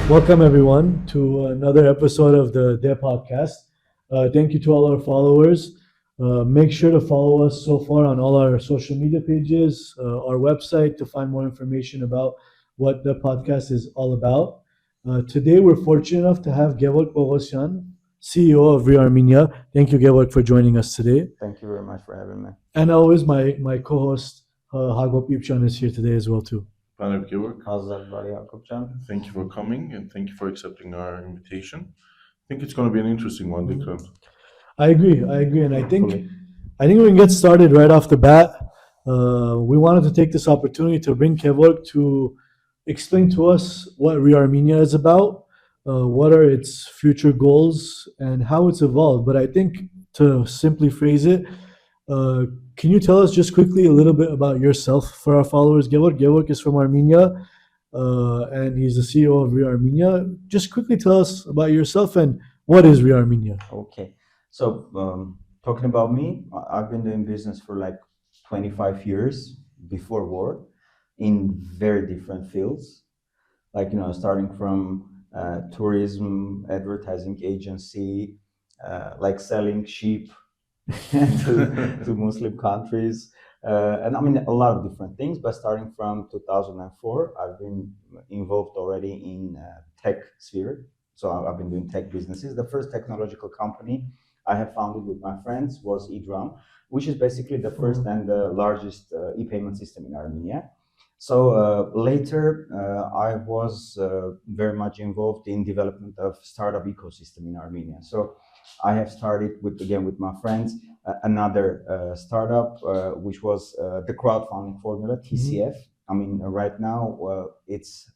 Welcome everyone to another episode of the Dare podcast. Thank you to all our followers. Make sure to follow us so far on all our social media pages, our website to find more information about what the podcast is all about. Today we're fortunate enough to have Gevorg Poghosyan, CEO of Re Armenia. Thank you, Gevorg, for joining us today. Thank you very much for having me. And always my co-host Hagop is here today as well too. Gevorg. How's everybody, Jakobjan? Thank you for coming and thank you for accepting our invitation. I think it's going to be an interesting one, Dickran. I agree, and I think we can get started right off the bat. We wanted to take this opportunity to bring Gevorg to explain to us what Re Armenia is about, what are its future goals, and how it's evolved. But I think to simply phrase it, can you tell us just quickly a little bit about yourself for our followers? Gevorg is from Armenia, and he's the CEO of Re Armenia. Just quickly tell us about yourself and what is Re Armenia? Okay, so talking about me, I've been doing business for like 25 years before war in very different fields, like, starting from tourism, advertising agency, like selling sheep to Muslim countries, and I mean a lot of different things. But starting from 2004, I've been involved already in tech sphere. So I've been doing tech businesses. The first technological company I have founded with my friends was eDrum, which is basically the first and the largest e-payment system in Armenia. So later, I was very much involved in development of startup ecosystem in Armenia. So I have started with my friends another startup, which was the crowdfunding formula, TCF. I mean, right now it's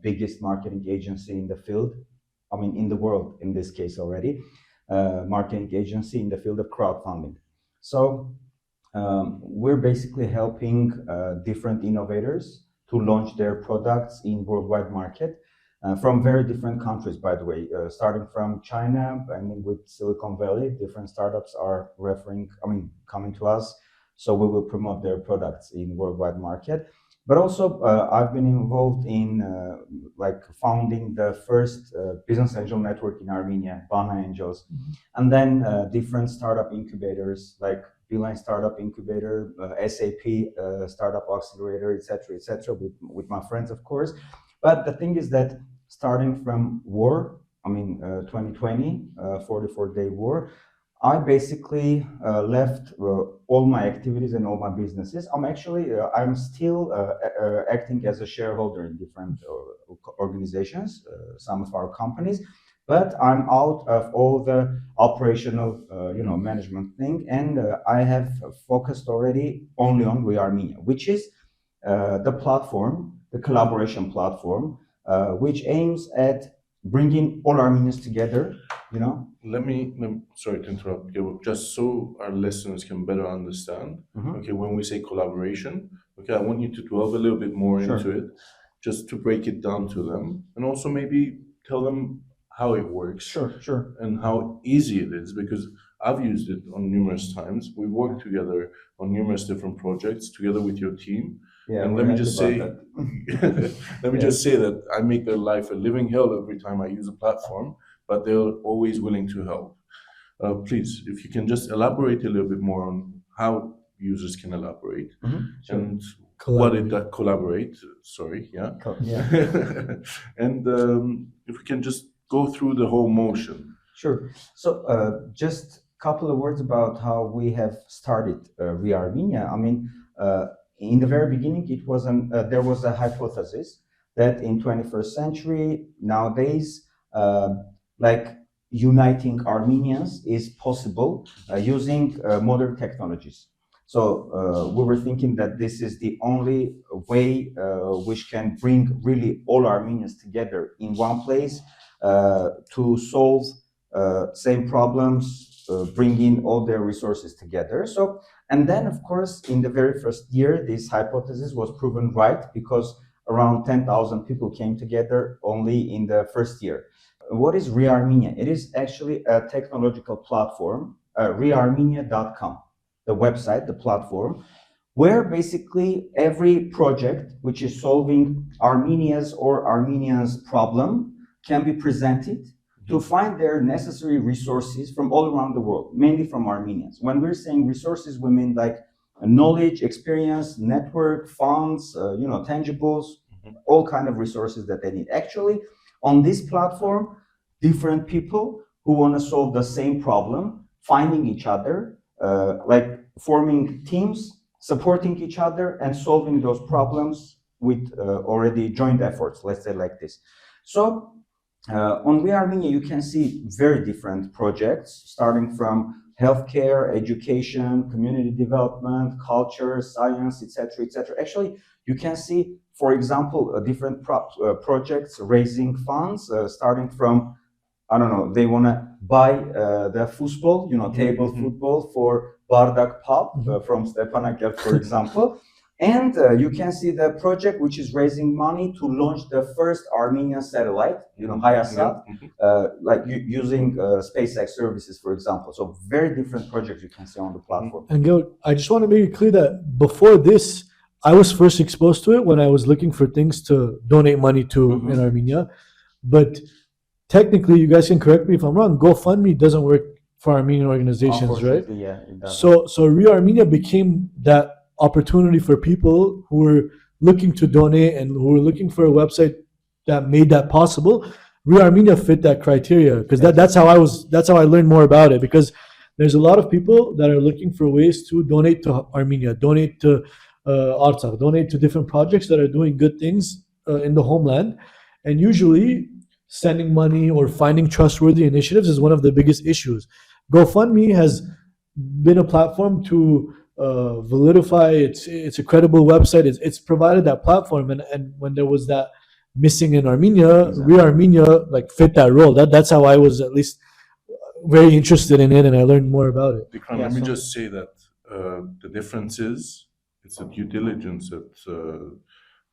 biggest marketing agency in the field. I mean, in the world in this case already, marketing agency in the field of crowdfunding. So we're basically helping different innovators to launch their products in worldwide market. From very different countries, by the way, starting from China. I mean, with Silicon Valley, different startups are coming to us, so we will promote their products in worldwide market. But also, I've been involved in like founding the first business angel network in Armenia, Bana Angels, and then different startup incubators like Beeline Startup Incubator, SAP Startup Accelerator, etc., with my friends, of course. But the thing is that starting from war, 2020, 44-day war, I basically left all my activities and all my businesses. I'm still acting as a shareholder in different organizations, some of our companies, but I'm out of all the operational, management thing, and I have focused already only on Re Armenia, which is the platform, the collaboration platform, which aims at bringing all Armenians together. Let me sorry to interrupt, just so our listeners can better understand. Okay, when we say collaboration, I want you to delve a little bit more into it, just to break it down to them, and also maybe tell them how it works. Sure. And how easy it is, because I've used it on numerous times. We worked together on numerous different projects together with your team. Yeah, and let me just say that I make their life a living hell every time I use a platform, but they're always willing to help. Please, if you can just elaborate a little bit more on how users can elaborate and what it collaborate. Sorry, yeah. And if we can just go through the whole motion. Sure. So just a couple of words about how we have started Re Armenia. I mean, in the very beginning, there was a hypothesis that in 21st century, nowadays, like uniting Armenians is possible using modern technologies. So we were thinking that this is the only way which can bring really all Armenians together in one place to solve same problems, bringing all their resources together. So, and then of course, in the very first year, this hypothesis was proven right, because around 10,000 people came together only in the first year. What is Re Armenia? It is actually a technological platform, rearmenia.com, the website, the platform, where basically every project which is solving Armenia's or Armenians' problem can be presented to find their necessary resources from all around the world, mainly from Armenians. When we're saying resources, we mean like knowledge, experience, network, funds, tangibles, all kind of resources that they need. Actually, on this platform, different people who want to solve the same problem, finding each other, like forming teams, supporting each other, and solving those problems with already joint efforts, let's say like this. So on Re Armenia, you can see very different projects, starting from healthcare, education, community development, culture, science, etc., etc. Actually, you can see, for example, different projects raising funds, starting from, I don't know, they want to buy the football, table football for Bardak Pub from Stepanakert, for example. And you can see the project which is raising money to launch the first Armenian satellite, Hayasat, like using SpaceX services, for example. So very different projects you can see on the platform. And Gil, I just want to make it clear that before this, I was first exposed to it when I was looking for things to donate money to in Armenia. But technically, you guys can correct me if I'm wrong, GoFundMe doesn't work for Armenian organizations, right? Yeah, it doesn't. So Re Armenia became that opportunity for people who were looking to donate and who were looking for a website that made that possible. Re Armenia fit that criteria because that's how I learned more about it, because there's a lot of people that are looking for ways to donate to Armenia, donate to Artsakh, donate to different projects that are doing good things in the homeland, and usually sending money or finding trustworthy initiatives is one of the biggest issues. GoFundMe has been a platform to validify it's a credible website. It's provided that platform, and when there was that missing in Armenia, Re Armenia like fit that role. That's how I was at least very interested in it, and I learned more about it. Dickran, let me just say that the difference is it's a due diligence that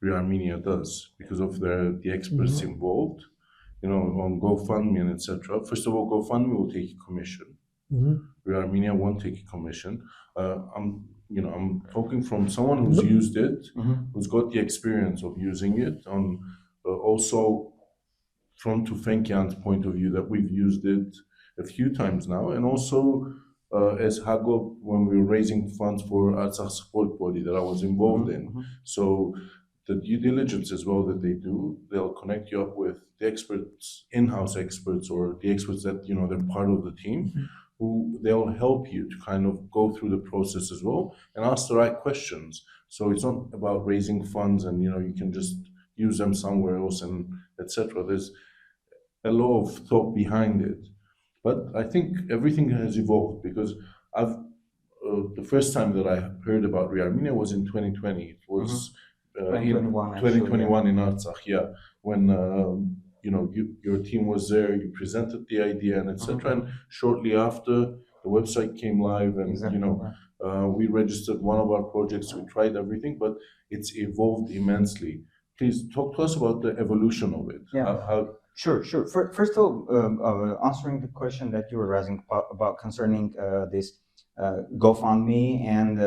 Re Armenia does because of the experts involved. On GoFundMe and etc. First of all, GoFundMe will take a commission. Re Armenia won't take a commission. I'm talking from someone who's used it, who's got the experience of using it. On also from Tufenkian's point of view, that we've used it a few times now, and also as Hagop when we were raising funds for Artsakh support body that I was involved in. So the due diligence as well that they do, they'll connect you up with the experts, in-house experts, or the experts that they're part of the team, who they'll help you to kind of go through the process as well and ask the right questions. So it's not about raising funds and you can just use them somewhere else and etc. There's a lot of thought behind it, but I think everything has evolved because the first time that I heard about Re Armenia was in 2020. It was 2021 in Artsakh, when your team was there, you presented the idea and etc. And shortly after, the website came live, and we registered one of our projects. We tried everything, but it's evolved immensely. Please talk to us about the evolution of it. Sure. First of all, answering the question that you were raising about concerning this GoFundMe and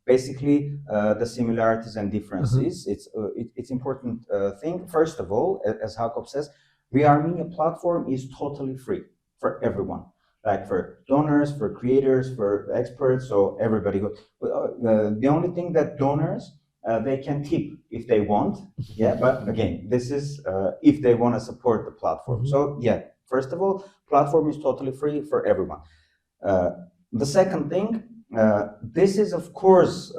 basically the similarities and differences. It's important thing. First of all, as Hagop says, Re Armenia platform is totally free for everyone, like for donors, for creators, for experts, so everybody. The only thing that donors they can tip if they want, but again, this is if they want to support the platform. So first of all, platform is totally free for everyone. The second thing, this is of course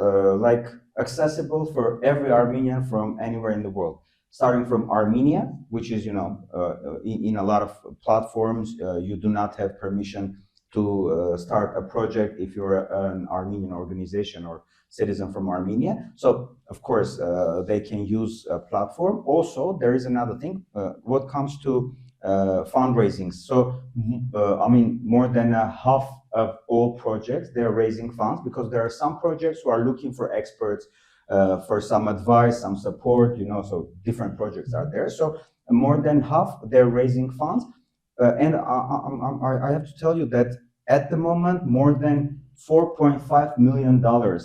like accessible for every Armenian from anywhere in the world, starting from Armenia, which is in a lot of platforms you do not have permission to start a project if you're an Armenian organization or citizen from Armenia. So of course they can use a platform. Also, there is another thing what comes to fundraising. So more than half of all projects, they're raising funds, because there are some projects who are looking for experts for some advice, some support, so different projects are there. So more than half, they're raising funds. And I have to tell you that at the moment, more than $4.5 million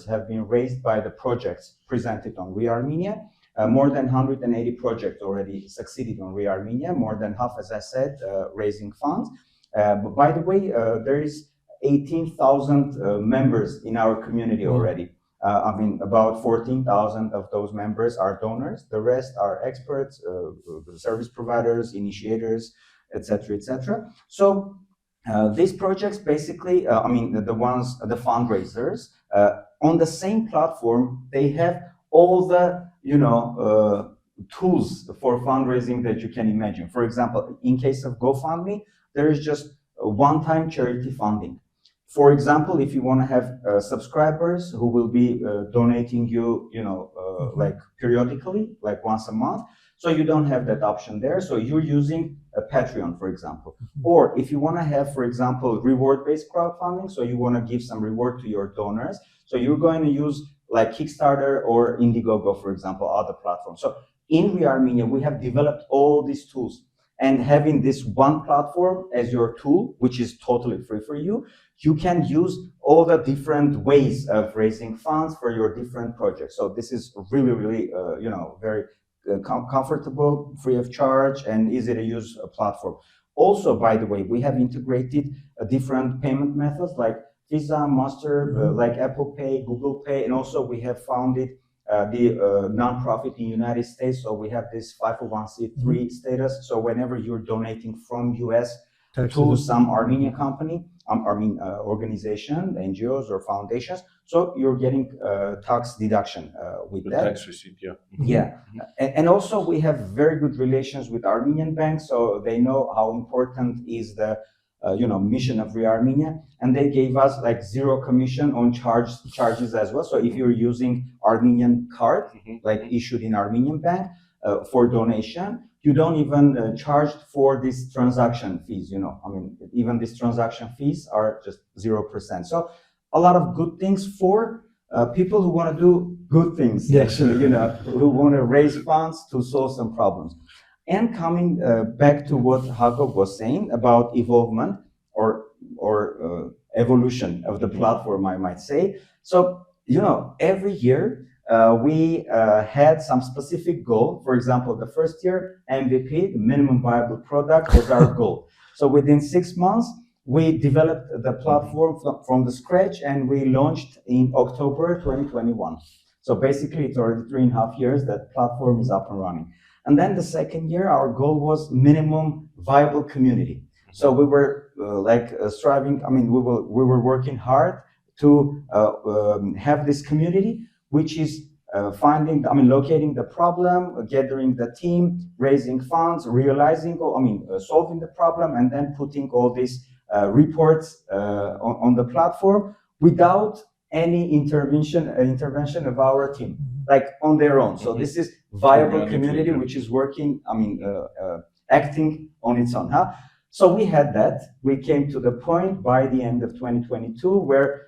have been raised by the projects presented on Re Armenia. More than 180 projects already succeeded on Re Armenia, more than half, as I said, raising funds. But by the way, there is 18,000 members in our community already. I mean, about 14,000 of those members are donors. The rest are experts, service providers, initiators, etc., etc. So these projects basically, the fundraisers, on the same platform, they have all the, tools for fundraising that you can imagine. For example, in case of GoFundMe, there is just one-time charity funding. For example, if you want to have subscribers who will be donating you, like periodically, like once a month, so you don't have that option there. So you're using a Patreon, for example. Or if you want to have, for example, reward-based crowdfunding, so you want to give some reward to your donors, so you're going to use like Kickstarter or Indiegogo, for example, other platforms. So in Re Armenia, we have developed all these tools, and having this one platform as your tool, which is totally free for you, you can use all the different ways of raising funds for your different projects. So this is really, really, very comfortable, free of charge, and easy to use platform. Also, by the way, we have integrated different payment methods like Visa, Master, like Apple Pay, Google Pay, and also we have founded the nonprofit in the United States. So we have this 501c3 status. So whenever you're donating from US to some Armenian company, organization, NGOs or foundations, so you're getting tax deduction with The that. tax receipt, yeah. Yeah, and also we have very good relations with Armenian banks, so they know how important is the mission of Re Armenia, and they gave us like zero commission on charges as well. So if you're using Armenian card, like issued in Armenian bank for donation, you don't even charge for these transaction fees. Even these transaction fees are just 0%. So a lot of good things for people who want to do good things. Yes. Actually, who want to raise funds to solve some problems. And coming back to what Hagop was saying about evolvement or evolution of the platform, I might say. So, every year we had some specific goal. For example, the first year, MVP, the minimum viable product, was our goal. So within 6 months, we developed the platform from the scratch, and we launched in October 2021. So basically, it's already 3.5 years that platform is up and running. And then the second year, our goal was minimum viable community. So we were striving. We were working hard to have this community, which is locating the problem, gathering the team, raising funds, solving the problem, and then putting all these reports on the platform without any intervention of our team, like on their own. So this is viable community which is working, acting on its own. So we had that. We came to the point by the end of 2022 where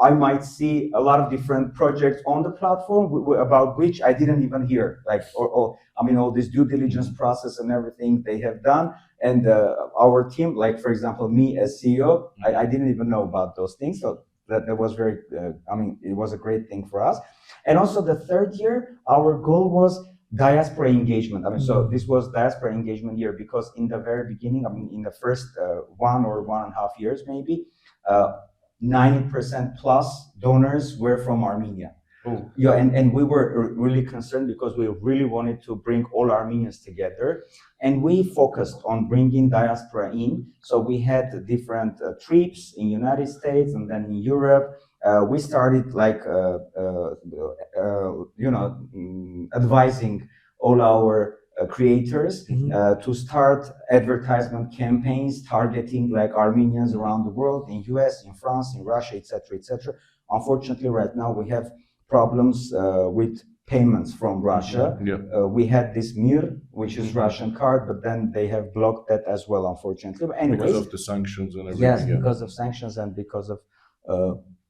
I might see a lot of different projects on the platform about which I didn't even hear, all this due diligence process and everything they have done. And our team, like for example, me as CEO, I didn't even know about those things. So that was very, it was a great thing for us. And also the third year, our goal was diaspora engagement. So this was diaspora engagement year because in the very beginning, in the first 1 or 1.5 years, maybe 90% plus donors were from Armenia. Oh. Yeah, and we were really concerned because we really wanted to bring all Armenians together, and we focused on bringing diaspora in. So we had different trips in United States and then in Europe. We started advising all our creators to start advertisement campaigns targeting like Armenians around the world, in US, in France, in Russia, etc., etc. Unfortunately, right now we have problems with payments from Russia. We had this MIR, which is Russian card, but then they have blocked that as well, unfortunately. But anyways, because of the sanctions and everything. Yes, because of sanctions and because of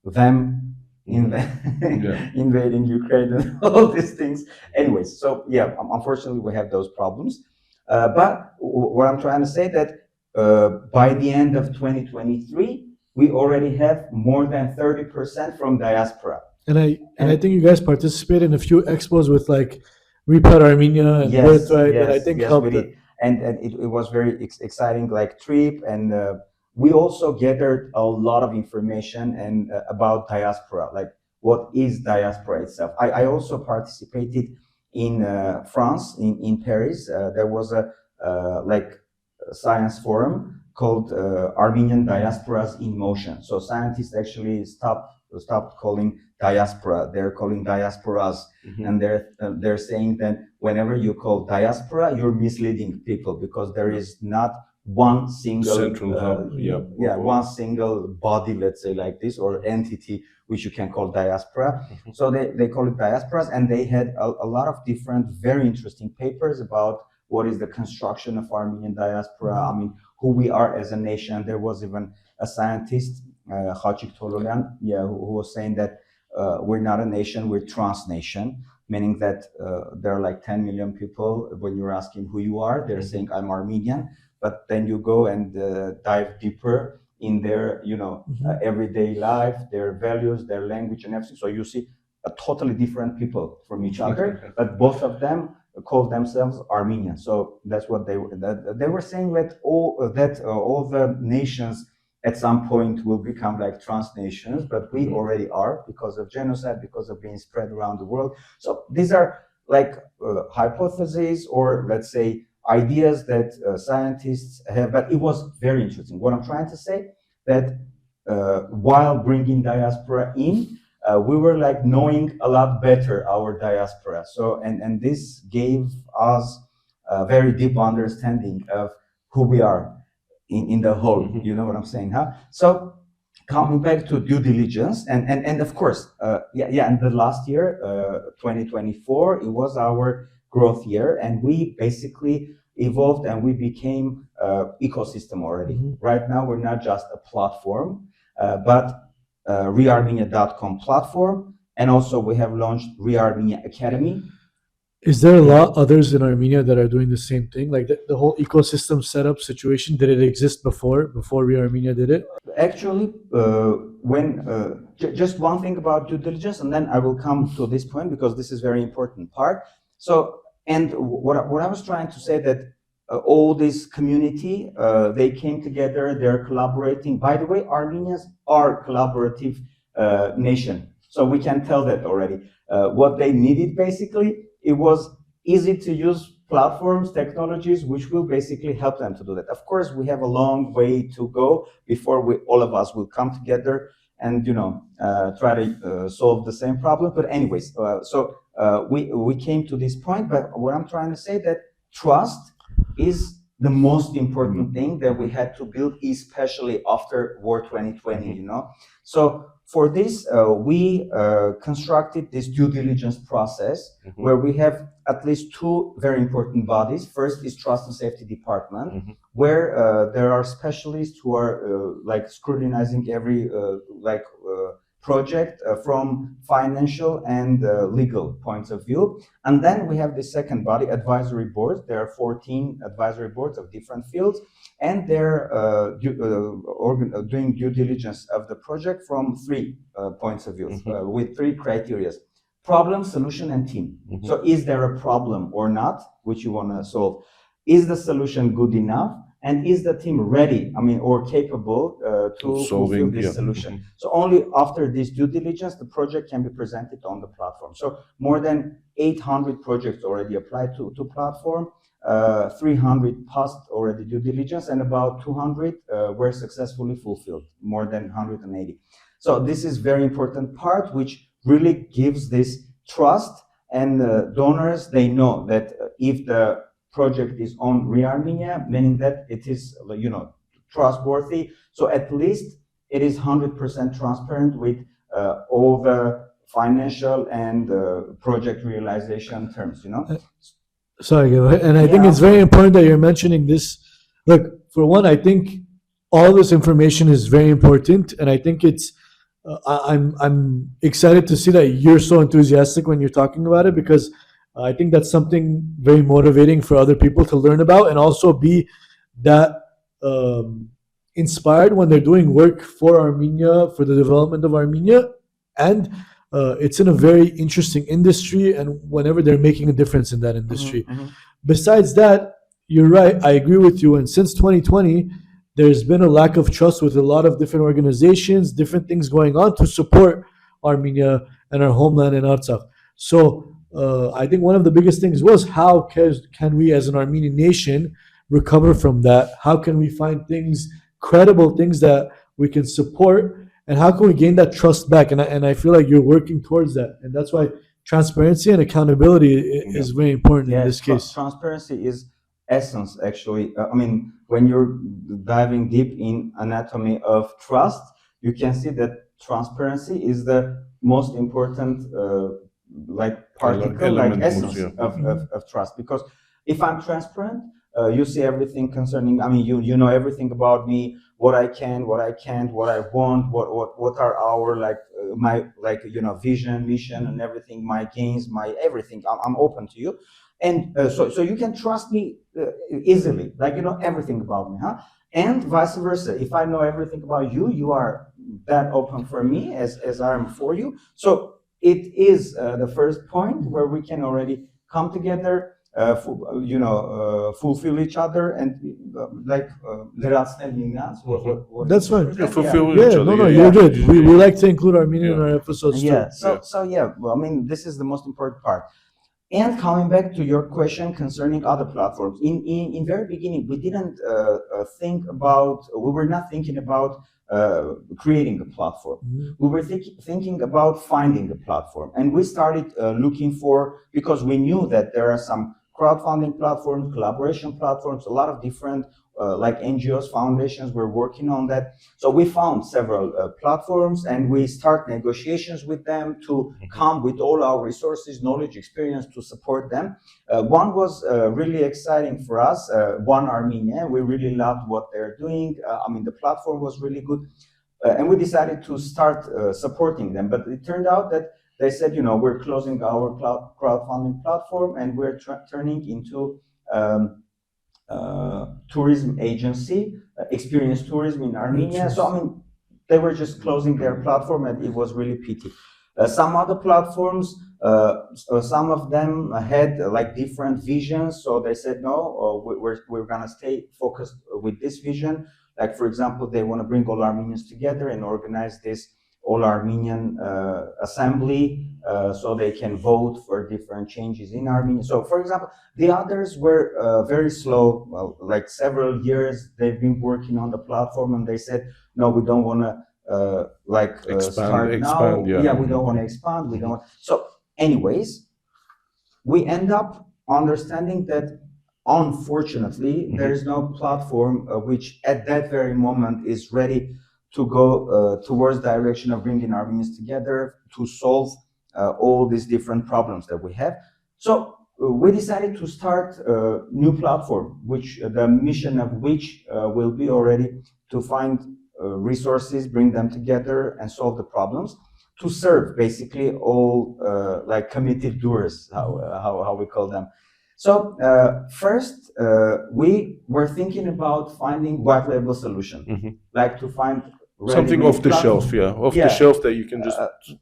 them invading Ukraine and all these things. Anyways, so yeah, unfortunately we have those problems. But what I'm trying to say that by the end of 2023, we already have more than 30% from diaspora. And I think you guys participate in a few expos with like Repat Armenia and Yes, Birthright that I yes, think yes, we helped did. it. And it was very exciting like trip, and we also gathered a lot of information and about diaspora, like what is diaspora itself. I also participated in France, in Paris. There was a like a science forum called Armenian Diasporas in Motion. So scientists actually stopped calling diaspora; they're calling diasporas. And they're saying that whenever you call diaspora, you're misleading people, because there is not one single Central hub, one single body, let's say like this, or entity which you can call diaspora. So they call it diasporas, and they had a lot of different very interesting papers about what is the construction of Armenian diaspora. I mean, who we are as a nation. There was even a scientist, Khachik Tololian, who was saying that we're not a nation, we're transnation, meaning that there are like 10 million people. When you're asking who you are, they're saying I'm Armenian, but then you go and dive deeper in their, everyday life, their values, their language and everything. So you see a totally different people from each other, but both of them call themselves Armenian. So that's what they were saying, that all the nations at some point will become like trans nations, but we already are, because of genocide, because of being spread around the world. So these are like hypotheses, or let's say ideas that scientists have, but it was very interesting. What I'm trying to say, that while bringing diaspora in, we were like knowing a lot better our diaspora. So, and this gave us a very deep understanding of who we are in the whole. You know what I'm saying, huh? So coming back to due diligence, and of course, and the last year, 2024, it was our growth year, and we basically evolved and we became ecosystem already. Right now, we're not just a platform, but ReArmenia.com platform, and also we have launched Re Armenia Academy. Is there a lot others in Armenia that are doing the same thing? Like the whole ecosystem setup situation, did it exist before ReArmenia did it? Actually, just one thing about due diligence, and then I will come to this point, because this is very important part. So, and what I was trying to say, that all this community, they came together, they're collaborating. By the way, Armenians are collaborative nation, so we can tell that already. What they needed, basically, it was easy to use platforms, technologies, which will basically help them to do that. Of course, we have a long way to go before all of us will come together and try to solve the same problem. But anyways, we came to this point. But what I'm trying to say, that trust is the most important thing that we had to build, especially after War 2020. So for this, we constructed this due diligence process, where we have at least two very important bodies. First is Trust and Safety Department, where there are specialists who are like scrutinizing every project from financial and legal points of view. And then we have the second body, advisory boards. There are 14 advisory boards of different fields, and they're doing due diligence of the project from 3 points of view, with 3 criteria: problem, solution, and team. So is there a problem or not, which you want to solve? Is the solution good enough? And is the team ready, or capable to fulfill this solution? So only after this due diligence, the project can be presented on the platform. So more than 800 projects already applied to platform, 300 passed already due diligence, and about 200 were successfully fulfilled, more than 180. So this is very important part, which really gives this trust, and donors, they know that if the project is on ReArmenia, meaning that it is, trustworthy. So at least it is 100% transparent with all the financial and project realization terms. Sorry, go ahead. And I think it's very important that you're mentioning this. Look, for one, I think all this information is very important, and I think it's. I'm excited to see that you're so enthusiastic when you're talking about it, because I think that's something very motivating for other people to learn about, and also be that inspired when they're doing work for Armenia, for the development of Armenia, and it's in a very interesting industry, and whenever they're making a difference in that industry. Besides that, you're right. I agree with you. And since 2020, there's been a lack of trust with a lot of different organizations, different things going on to support Armenia and our homeland in Artsakh. So I think one of the biggest things was how can we as an Armenian nation recover from that? How can we find things, credible things that we can support, and how can we gain that trust back? And I feel like you're working towards that, and that's why transparency and accountability is very important in this case. Transparency is essence, actually. I mean, when you're diving deep in anatomy of trust, you can see that transparency is the most important particle, like essence of trust. Because if I'm transparent, you see everything concerning, I mean, you know everything about me, what I can, what I can't, what I want, what are our my vision, mission, and everything, my gains, my everything. I'm open to you, and so you can trust me easily, you know everything about me, huh? And vice versa. If I know everything about you, you are that open for me as I am for you. So it is the first point where we can already come together. Fulfill each other and that's fine. Fulfill Yeah, each other. no, you're good. We like to include Armenian in our episodes too. Well, I mean, this is the most important part. And coming back to your question concerning other platforms, in very beginning, we didn't we were not thinking about creating a platform. We were thinking about finding a platform, and we started looking for, because we knew that there are some crowdfunding platforms, collaboration platforms, a lot of different NGOs, foundations were working on that. So we found several platforms, and we start negotiations with them to come with all our resources, knowledge, experience to support them. One was really exciting for us, One Armenia. We really loved what they're doing. I mean, the platform was really good. And we decided to start supporting them. But it turned out that they said, we're closing our crowdfunding platform, and we're turning into tourism agency, experience tourism in Armenia. So, I mean, they were just closing their platform, and it was really pity. Some other platforms, some of them had different visions. So they said, no, we're going to stay focused with this vision. Like, for example, they want to bring all Armenians together and organize this all Armenian assembly so they can vote for different changes in Armenia. So, for example, the others were very slow. Well, several years they've been working on the platform, and they said, no, we don't want to expand now. Yeah, we don't want to expand. We don't. So, anyways, we end up understanding that unfortunately there is no platform which at that very moment is ready to go towards the direction of bringing Armenians together to solve all these different problems that we have. So we decided to start a new platform, which the mission of which will be already to find resources, bring them together, and solve the problems, to serve basically all committed doers, how we call them. So first, we were thinking about finding white label solution, to find something off the shelf, the shelf that you can just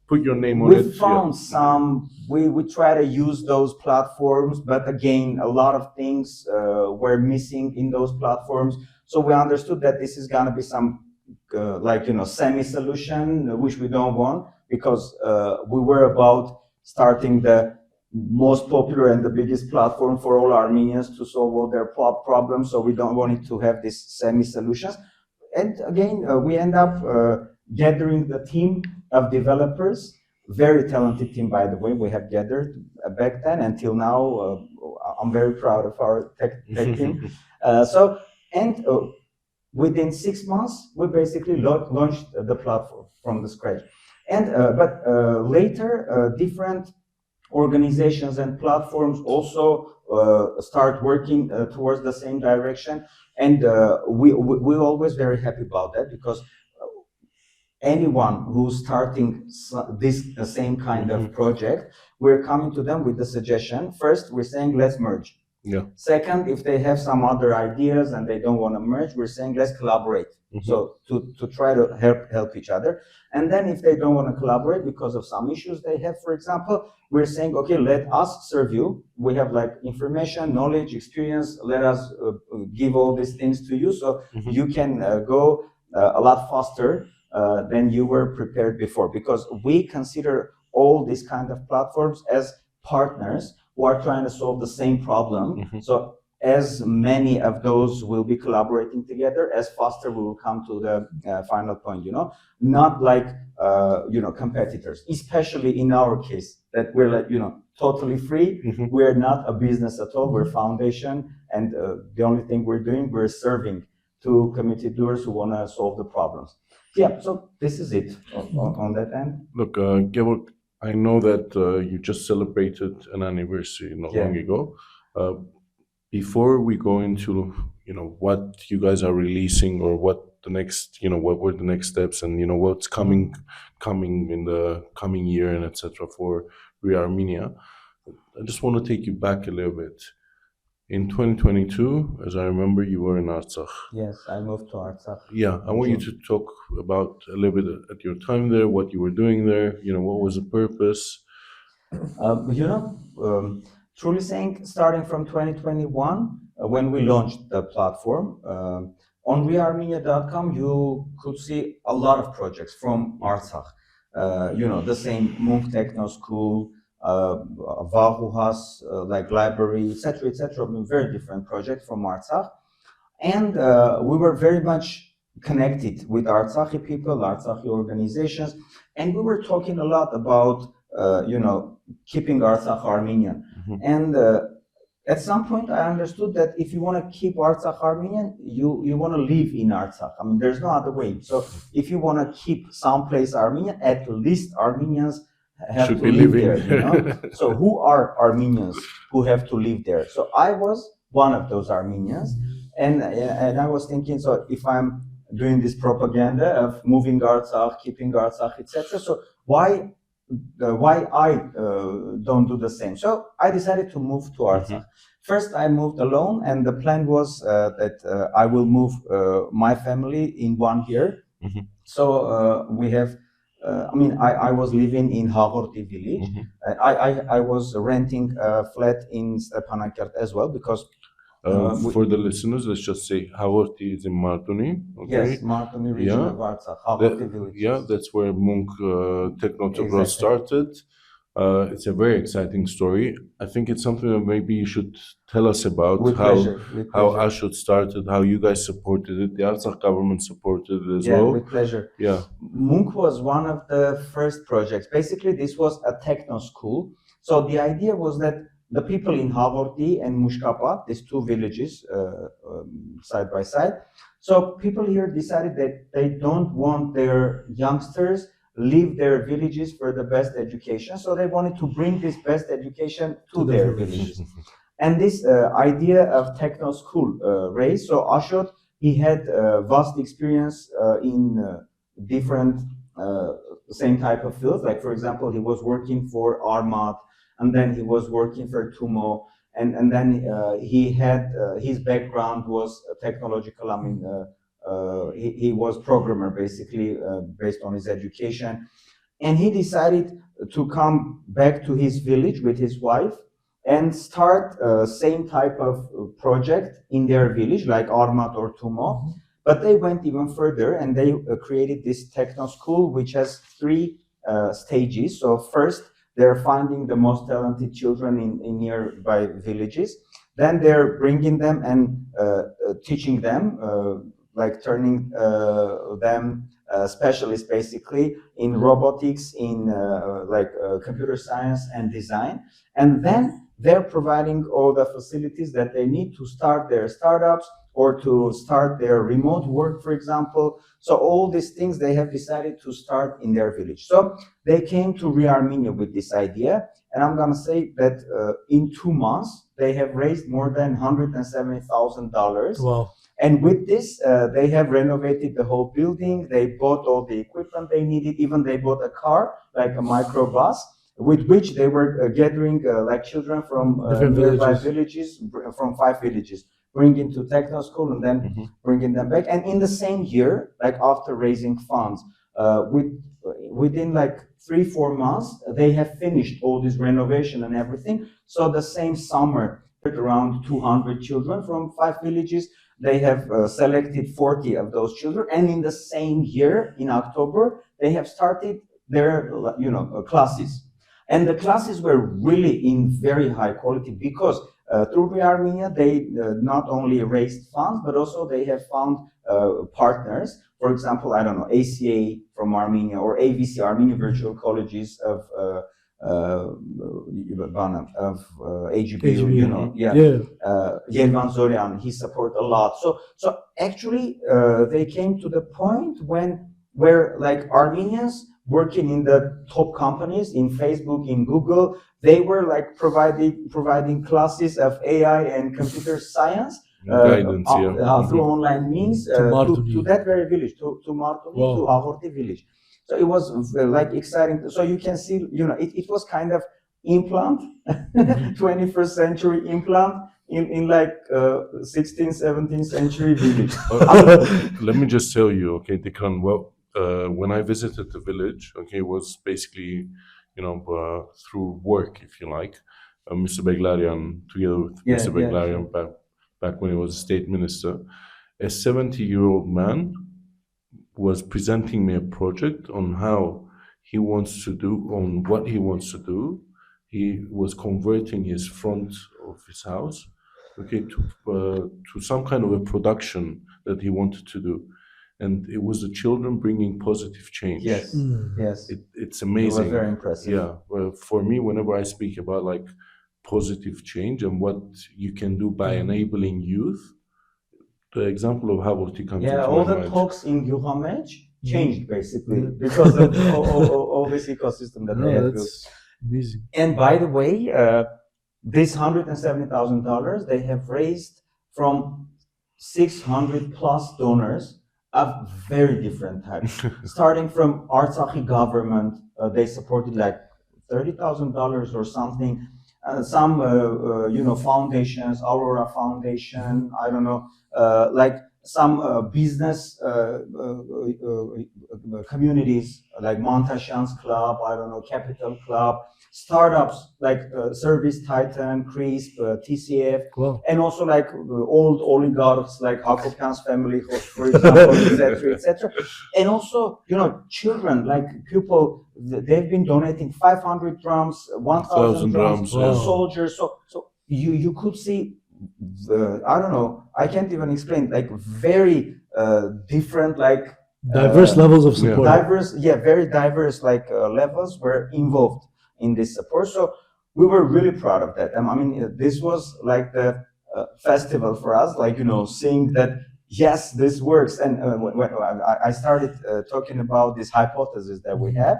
put your name on it. We found some. We try to use those platforms, but again, a lot of things were missing in those platforms. So we understood that this is gonna be some semi-solution, which we don't want, because we were about starting the most popular and the biggest platform for all Armenians to solve all their problems. So we don't want it to have these semi-solutions. And again, we end up gathering the team of developers, very talented team, by the way, we have gathered back then until now. I'm very proud of our tech team. Within 6 months, we basically launched the platform from the scratch. And but later, different organizations and platforms also start working towards the same direction. And we're always very happy about that, because anyone who's starting this same kind of project, we're coming to them with the suggestion. First, we're saying, let's merge. Yeah. Second, if they have some other ideas and they don't want to merge, we're saying let's collaborate. So to try to help each other. And then if they don't want to collaborate because of some issues they have, for example, we're saying, okay, let us serve you. We have like information, knowledge, experience. Let us give all these things to you so you can go a lot faster than you were prepared before. Because we consider all these kind of platforms as partners who are trying to solve the same problem. So as many of those will be collaborating together, as faster we will come to the final point, not like, competitors, especially in our case, that we're like, totally free. We're not a business at all. We're a foundation. And the only thing we're doing, we're serving to community doers who want to solve the problems. Yeah, so this is it on that end. Look, Gevorg, I know that you just celebrated an anniversary not long ago. Before we go into, what you guys are releasing or what the next, what were the next steps and, what's coming in the coming year and etc. for Re Armenia, I just want to take you back a little bit. In 2022, as I remember, you were in Artsakh. Yes, I moved to Artsakh. Yeah, I want you to talk about a little bit at your time there, what you were doing there, what was the purpose? Truly saying, starting from 2021, when we launched the platform, on ReArmenia.com, you could see a lot of projects from Artsakh. The same Munk Techno School, Vahuhas, like library, etc., very different projects from Artsakh. And we were very much connected with Artsakhi people, Artsakhi organizations, and we were talking a lot about, keeping Artsakh Armenian. And at some point, I understood that if you want to keep Artsakh Armenian, you want to live in Artsakh. I mean, there's no other way. So if you want to keep someplace Armenian, at least Armenians have to live there. So who are Armenians who have to live there? So I was one of those Armenians, and I was thinking, so if I'm doing this propaganda of moving Artsakh, keeping Artsakh, etc., so why I don't do the same? So I decided to move to Artsakh. First, I moved alone, and the plan was that I will move my family in 1 year. So we have. I was living in Hagorti village. I was renting a flat in Stepanakert as well because. For the listeners, let's just say Hagorti is in Martuni. Okay? Yes, Martuni region of Artsakh, Hagorti village. Yeah, that's where Munk Techno started. It's a very exciting story. I think it's something that maybe you should tell us about. With pleasure. How Ashut started, how you guys supported it, the Artsakh government supported it as well. Yeah, with pleasure. Yeah. Munk was one of the first projects. Basically, this was a techno school. So the idea was that the people in Hagorti and Mushkapa, these two villages side by side, so people here decided that they don't want their youngsters leave their villages for the best education. So they wanted to bring this best education to their villages. And this idea of techno school raised. So Ashot, he had vast experience in different same type of fields. Like, for example, he was working for Armat, and then he was working for Tumo, and then he had his background was technological. I mean, he was programmer basically based on his education, and he decided to come back to his village with his wife and start same type of project in their village like Armat or Tumo. But they went even further and they created this techno school which has 3 stages. So first, they're finding the most talented children in nearby villages. Then they're bringing them and teaching them, like turning them specialists basically in robotics, in computer science and design. And then they're providing all the facilities that they need to start their startups or to start their remote work, for example. So all these things they have decided to start in their village. So they came to Re Armenia with this idea. And I'm going to say that in 2 months, they have raised more than $170,000. Wow. And with this, they have renovated the whole building. They bought all the equipment they needed. Even they bought a car, like a microbus, with which they were gathering like children from Different nearby villages. villages, from 5 villages, bringing to techno school and then bringing them back. And in the same year, like after raising funds, within like 3-4 months, they have finished all this renovation and everything. So the same summer, around 200 children from 5 villages. They have selected 40 of those children, and in the same year, in October, they have started their, classes. And the classes were really in very high quality because through Re Armenia, they not only raised funds, but also they have found partners. For example, I don't know, ACA from Armenia or AVC, Armenian Virtual Colleges of AGBU, Yelvan Zoryan, he support a lot. So actually, they came to the point where like Armenians working in the top companies in Facebook, in Google, they were like providing classes of AI and computer science guidance, through online means to that very village, to Martuni, to Hagorti village. So it was like exciting. So you can see, it was kind of implant, 21st century implant in like 16th, 17th century village. Let me just tell you, okay, Dickran, well, when I visited the village, okay, it was basically, through work, if you like. Mr. Beglarian, together with Mr. Beglarian, back when he was a state minister, a 70-year-old man was presenting me a project on how he wants to do, on what he wants to do. He was converting his front of his house, okay, to some kind of a production that he wanted to do. And it was the children bringing positive change. Yes, yes. It's amazing. It was very impressive. Yeah, well, for me, whenever I speak about like positive change and what you can do by enabling youth, the example of Hagorti comes into all my the mind. Talks in Yuhamech changed basically because of all this ecosystem that they have built. Amazing. And by the way, this $170,000 they have raised from 600 plus donors of very different types. Starting from Artsakh government, they supported like $30,000 or something. Some foundations, Aurora Foundation, I don't know, like some business communities like Montashan's Club, I don't know, Capital Club, startups like Service Titan, CRISP, TCF, and also like old oligarchs like Hakopian's family, for example, etc. And also, children, like people, they've been donating 500 drums, 1,000 drums, soldiers. So you could see, I don't know, I can't even explain, like very different, like diverse levels of support. Very diverse like levels were involved in this support. So we were really proud of that. I mean, this was like the festival for us, like, seeing that, yes, this works. And when I started talking about this hypothesis that we have,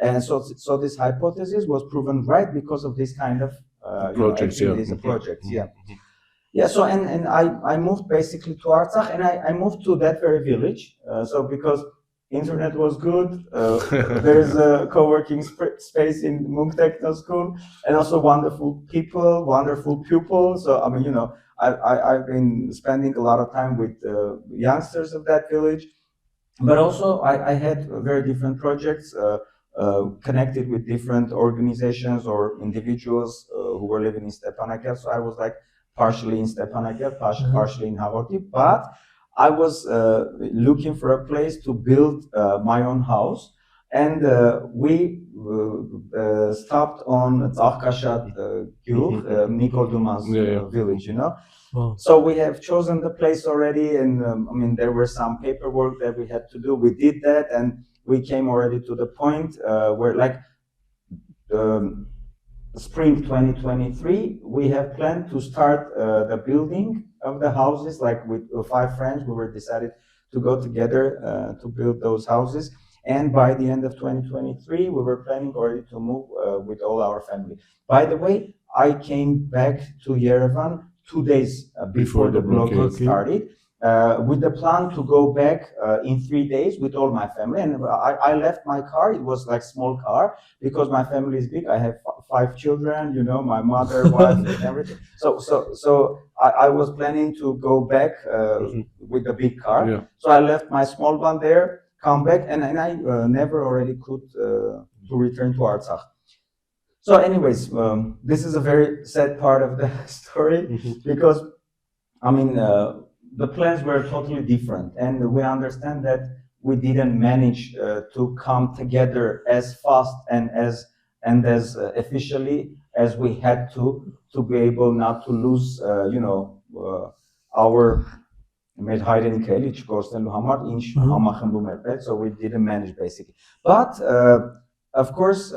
and so this hypothesis was proven right because of this kind of projects. Yeah, so and I moved basically to Artsakh, and I moved to that very village. So because internet was good, there's a co-working space in Munk Techno School, and also wonderful people, wonderful pupils. So I mean, I've been spending a lot of time with youngsters of that village, but also I had very different projects connected with different organizations or individuals who were living in Stepanakert. So I was like partially in Stepanakert, partially in Hagorti, but I was looking for a place to build my own house, and we stopped on Tzahkashat Gyur, Nikol Duma's village, Wow. So we have chosen the place already, and I mean, there were some paperwork that we had to do. We did that, and we came already to the point where, like, spring 2023, we have planned to start the building of the houses. Like with 5 friends, we were decided to go together to build those houses. And by the end of 2023, we were planning already to move with all our family. By the way, I came back to Yerevan 2 days before the blockade started. with the plan to go back in 3 days with all my family. And I left my car. It was like small car because my family is big. I have 5 children, you know, my mother, wife, and everything. So I was planning to go back with the big car. Yeah. So I left my small one there, come back, and I never already could to return to Artsakh. So anyways, this is a very sad part of the story because, I mean, the plans were totally different, and we understand that we didn't manage to come together as fast and as officially as we had to be able not to lose, you know, our so we didn't manage basically. But of course,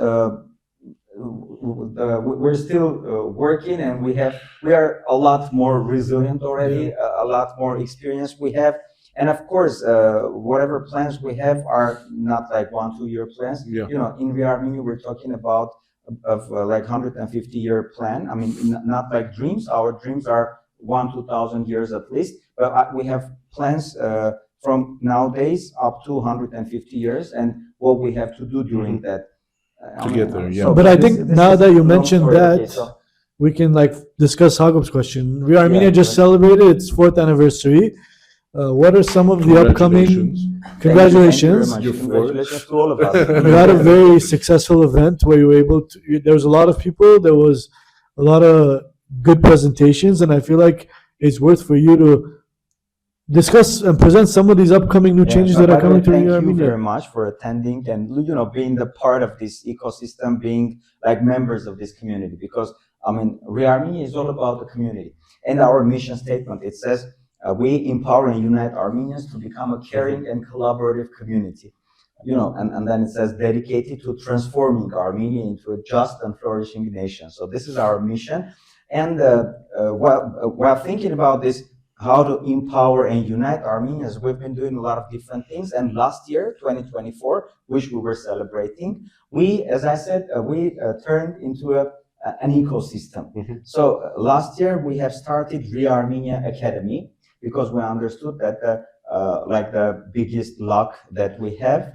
we're still working, and we are a lot more resilient already, a lot more experience we have, and of course, whatever plans we have are not like 1-2 year plans. Yeah. You know, in ReArmenia we're talking about like 150-year plan. I mean, not like dreams. Our dreams are 1,000-2,000 years at least, but we have plans from nowadays up to 150 years, and what we have to do during that. Together, yeah. So But I think now that you long mentioned story. that, Okay, so we can like discuss Hagop's question. Re Armenia Yeah, just right. celebrated its 4th anniversary. What are some of the upcoming? Congratulations. Congratulations! Thank You're you very much. fourth. Congratulations to all of us. We had a very successful event where you were able to. There was a lot of people. There was a lot of good presentations, and I feel like it's worth for you to discuss and present some of these upcoming new changes so that are by the way, coming to thank Re you very Armenia. much for attending and, you know, being the part of this ecosystem, being like members of this community, because I mean, ReArmenia is all about the community. And our mission statement, it says, we empower and unite Armenians to become a caring and collaborative community. You know, and then it says dedicated to transforming Armenia into a just and flourishing nation. So this is our mission. And while thinking about this, how to empower and unite Armenians, we've been doing a lot of different things. And last year, 2024, which we were celebrating, we, as I said, we turned into an ecosystem. So last year we have started Re Armenia Academy, because we understood that like the biggest luck that we have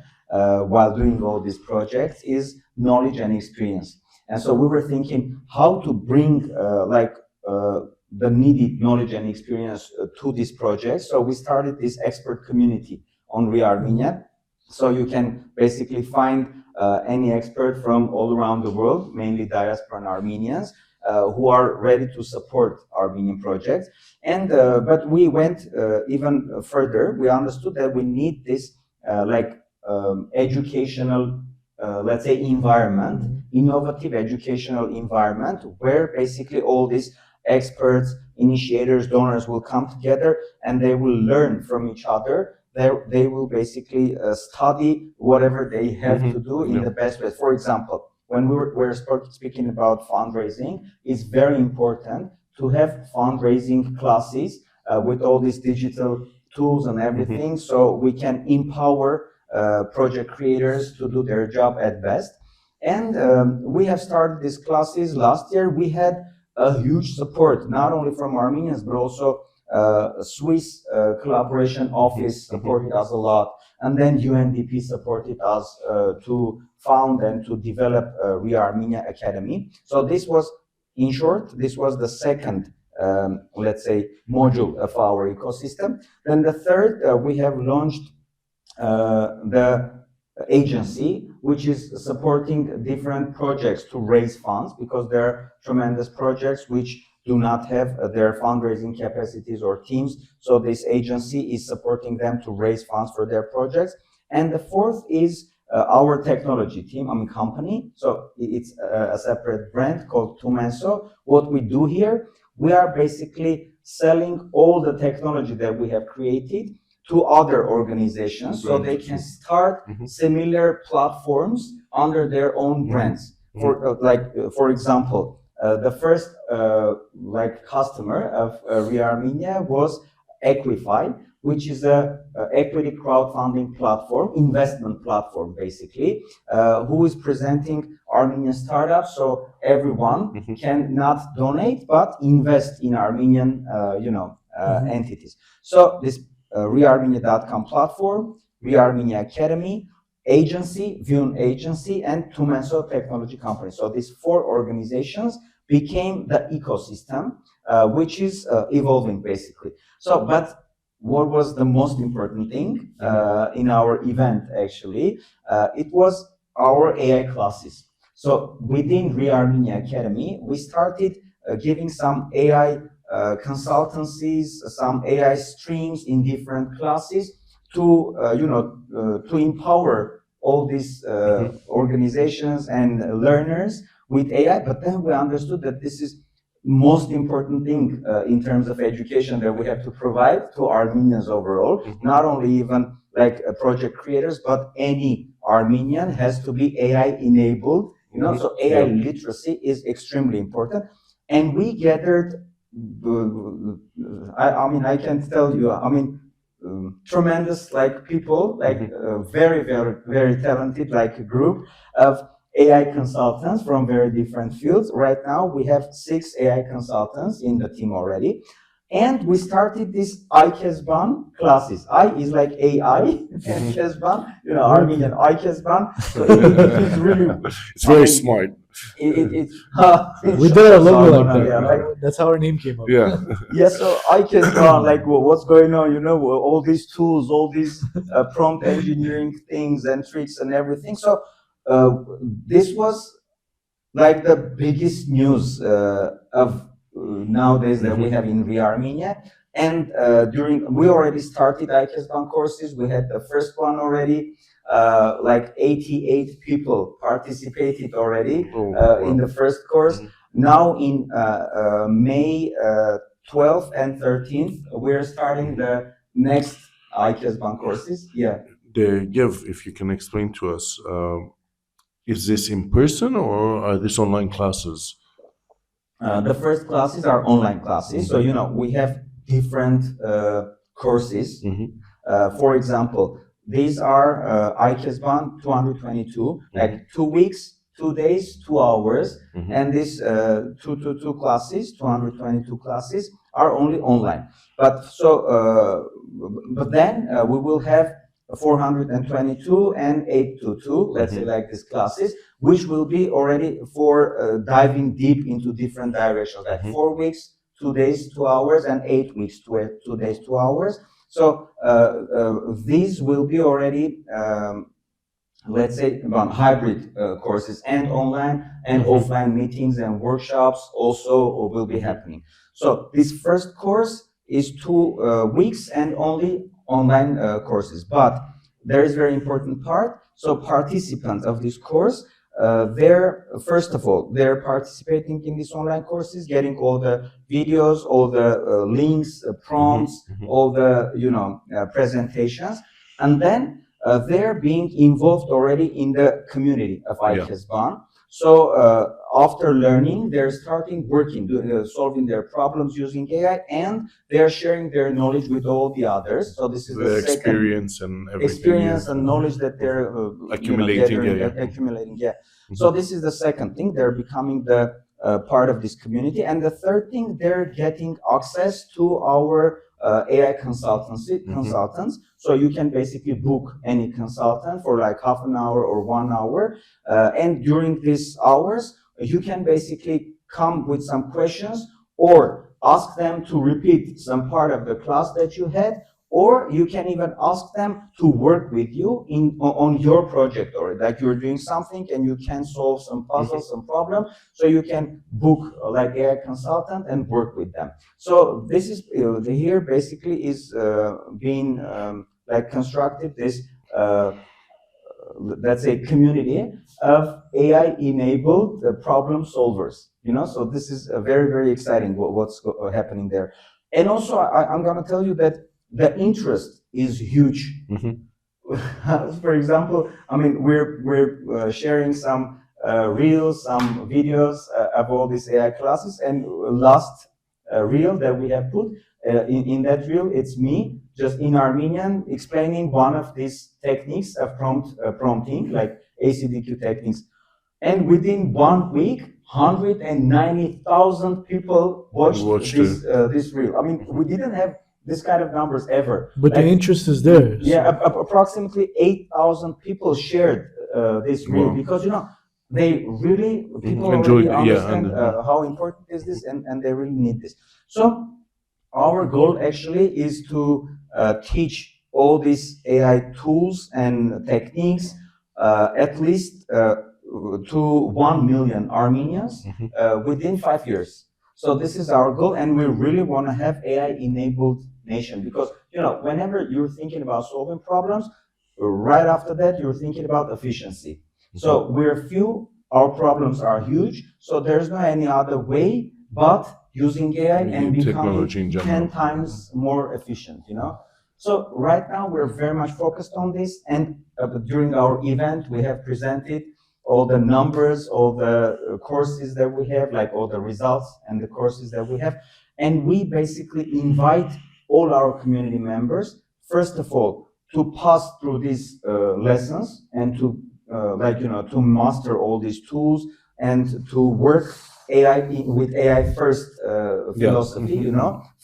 while doing all these projects is knowledge and experience. And so we were thinking how to bring the needed knowledge and experience to this project. So we started this expert community on Re Armenia. So you can basically find any expert from all around the world, mainly diaspora and Armenians, who are ready to support Armenian projects. And but we went even further. We understood that we need this educational, let's say, environment, innovative educational environment, where basically all these experts, initiators, donors will come together and they will learn from each other. They will basically study whatever they have to do in the best way. For example, when we're speaking about fundraising, it's very important to have fundraising classes with all these digital tools and everything, so we can empower project creators to do their job at best. And we have started these classes last year. We had a huge support, not only from Armenians, but also Swiss collaboration office supported us a lot. And then UNDP supported us to found and to develop Re Armenia Academy. So this was, in short, this was the second, let's say, module of our ecosystem. Then the third, we have launched the agency, which is supporting different projects to raise funds, because there are tremendous projects which do not have their fundraising capacities or teams. So this agency is supporting them to raise funds for their projects. And the fourth is our technology team, I mean company. So it's a separate brand called Tumenso. What we do here, we are basically selling all the technology that we have created to other organizations, so they can start similar platforms under their own brands. For example, the first customer of Re Armenia was Equify, which is a equity crowdfunding platform, investment platform basically, who is presenting Armenian startups, so everyone can not donate but invest in Armenian, entities. So this ReArmenia.com platform, ReArmenia Academy, agency, Vyun agency, and Tumenso technology company. So these 4 organizations became the ecosystem, which is evolving basically. So, but what was the most important thing in our event actually? It was our AI classes. So within ReArmenia Academy, we started giving some AI consultancies, some AI streams in different classes to to empower all these organizations and learners with AI. But then we understood that this is most important thing in terms of education that we have to provide to Armenians overall, not only even like project creators, but any Armenian has to be AI enabled, so AI literacy is extremely important. And we gathered, I mean, I can tell you, I mean, tremendous like people, like very, very, very talented like group of AI consultants from very different fields. Right now, we have 6 AI consultants in the team already. And we started this iKesban classes. I is like AI, and Kesban, Armenian iKesban. So it is really... It's very smart. We did a logo like that. Like, that's how our name came up. Yeah. Yeah, so iKesban, like, well, what's going on, all these tools, all these prompt engineering things and tricks and everything. So this was like the biggest news of nowadays that we have in ReArmenia. And we already started iKesban courses. We had the first one already. Like 88 people participated already in the first course. Now in May 12th and 13th, we're starting the next iKesban courses. Yeah. If you can explain to us, is this in person or are these online classes? The first classes are online classes. So, we have different courses. For example, these are iKesban 222, like 2 weeks, 2 days, 2 hours. And these 222 classes, 222 classes are only online. But then we will have 422 and 822, let's say like these classes, which will be already for diving deep into different directions, like 4 weeks, 2 days, 2 hours, and 8 weeks, 2 days, 2 hours. So these will be already, let's say, hybrid courses, and online and offline meetings and workshops also will be happening. So this first course is 2 weeks and only online courses. But there is very important part. So participants of this course, first of all, they're participating in these online courses, getting all the videos, all the links, prompts, all the presentations, and then they're being involved already in the community of iKesban. So after learning, they're starting working, solving their problems using AI, and they're sharing their knowledge with all the others. So this is the experience and everything. Experience and knowledge that they're accumulating. Yeah. So this is the second thing. They're becoming the part of this community, and the third thing, they're getting access to our AI consultants. So you can basically book any consultant for like half an hour or 1 hour. And during these hours, you can basically come with some questions or ask them to repeat some part of the class that you had, or you can even ask them to work with you on your project, or like you're doing something and you can solve some puzzles, some problem. So you can book like AI consultant and work with them. So this is here basically is being like constructed this let's say community of AI enabled problem solvers. So this is very, very exciting what's happening there. And also I'm going to tell you that the interest is huge. For example, I mean, we're sharing some reels, some videos of all these AI classes, and last reel that we have put in that reel, it's me just in Armenian explaining one of these techniques of prompting, like ACDQ techniques. And within 1 week, 190,000 people watched Watched this reel. I mean, we didn't have this kind of numbers ever. But the interest is there. Yeah, approximately 8,000 people shared this reel Wow. because they really people Enjoyed already it, yeah, understand and- how important is this, and they really need this. So our goal actually is to teach all these AI tools and techniques at least to 1 million Armenians within 5 years. So this is our goal, and we really want to have AI-enabled nation because whenever you're thinking about solving problems, right after that you're thinking about efficiency. So we're few, our problems are huge, so there's no any other way but using AI and becoming Technology in general. 10 times more efficient. So right now we're very much focused on this, and during our event we have presented all the numbers, all the courses that we have, like all the results and the courses that we have. And we basically invite all our community members, first of all, to pass through these lessons and to to master all these tools and to work with AI first philosophy.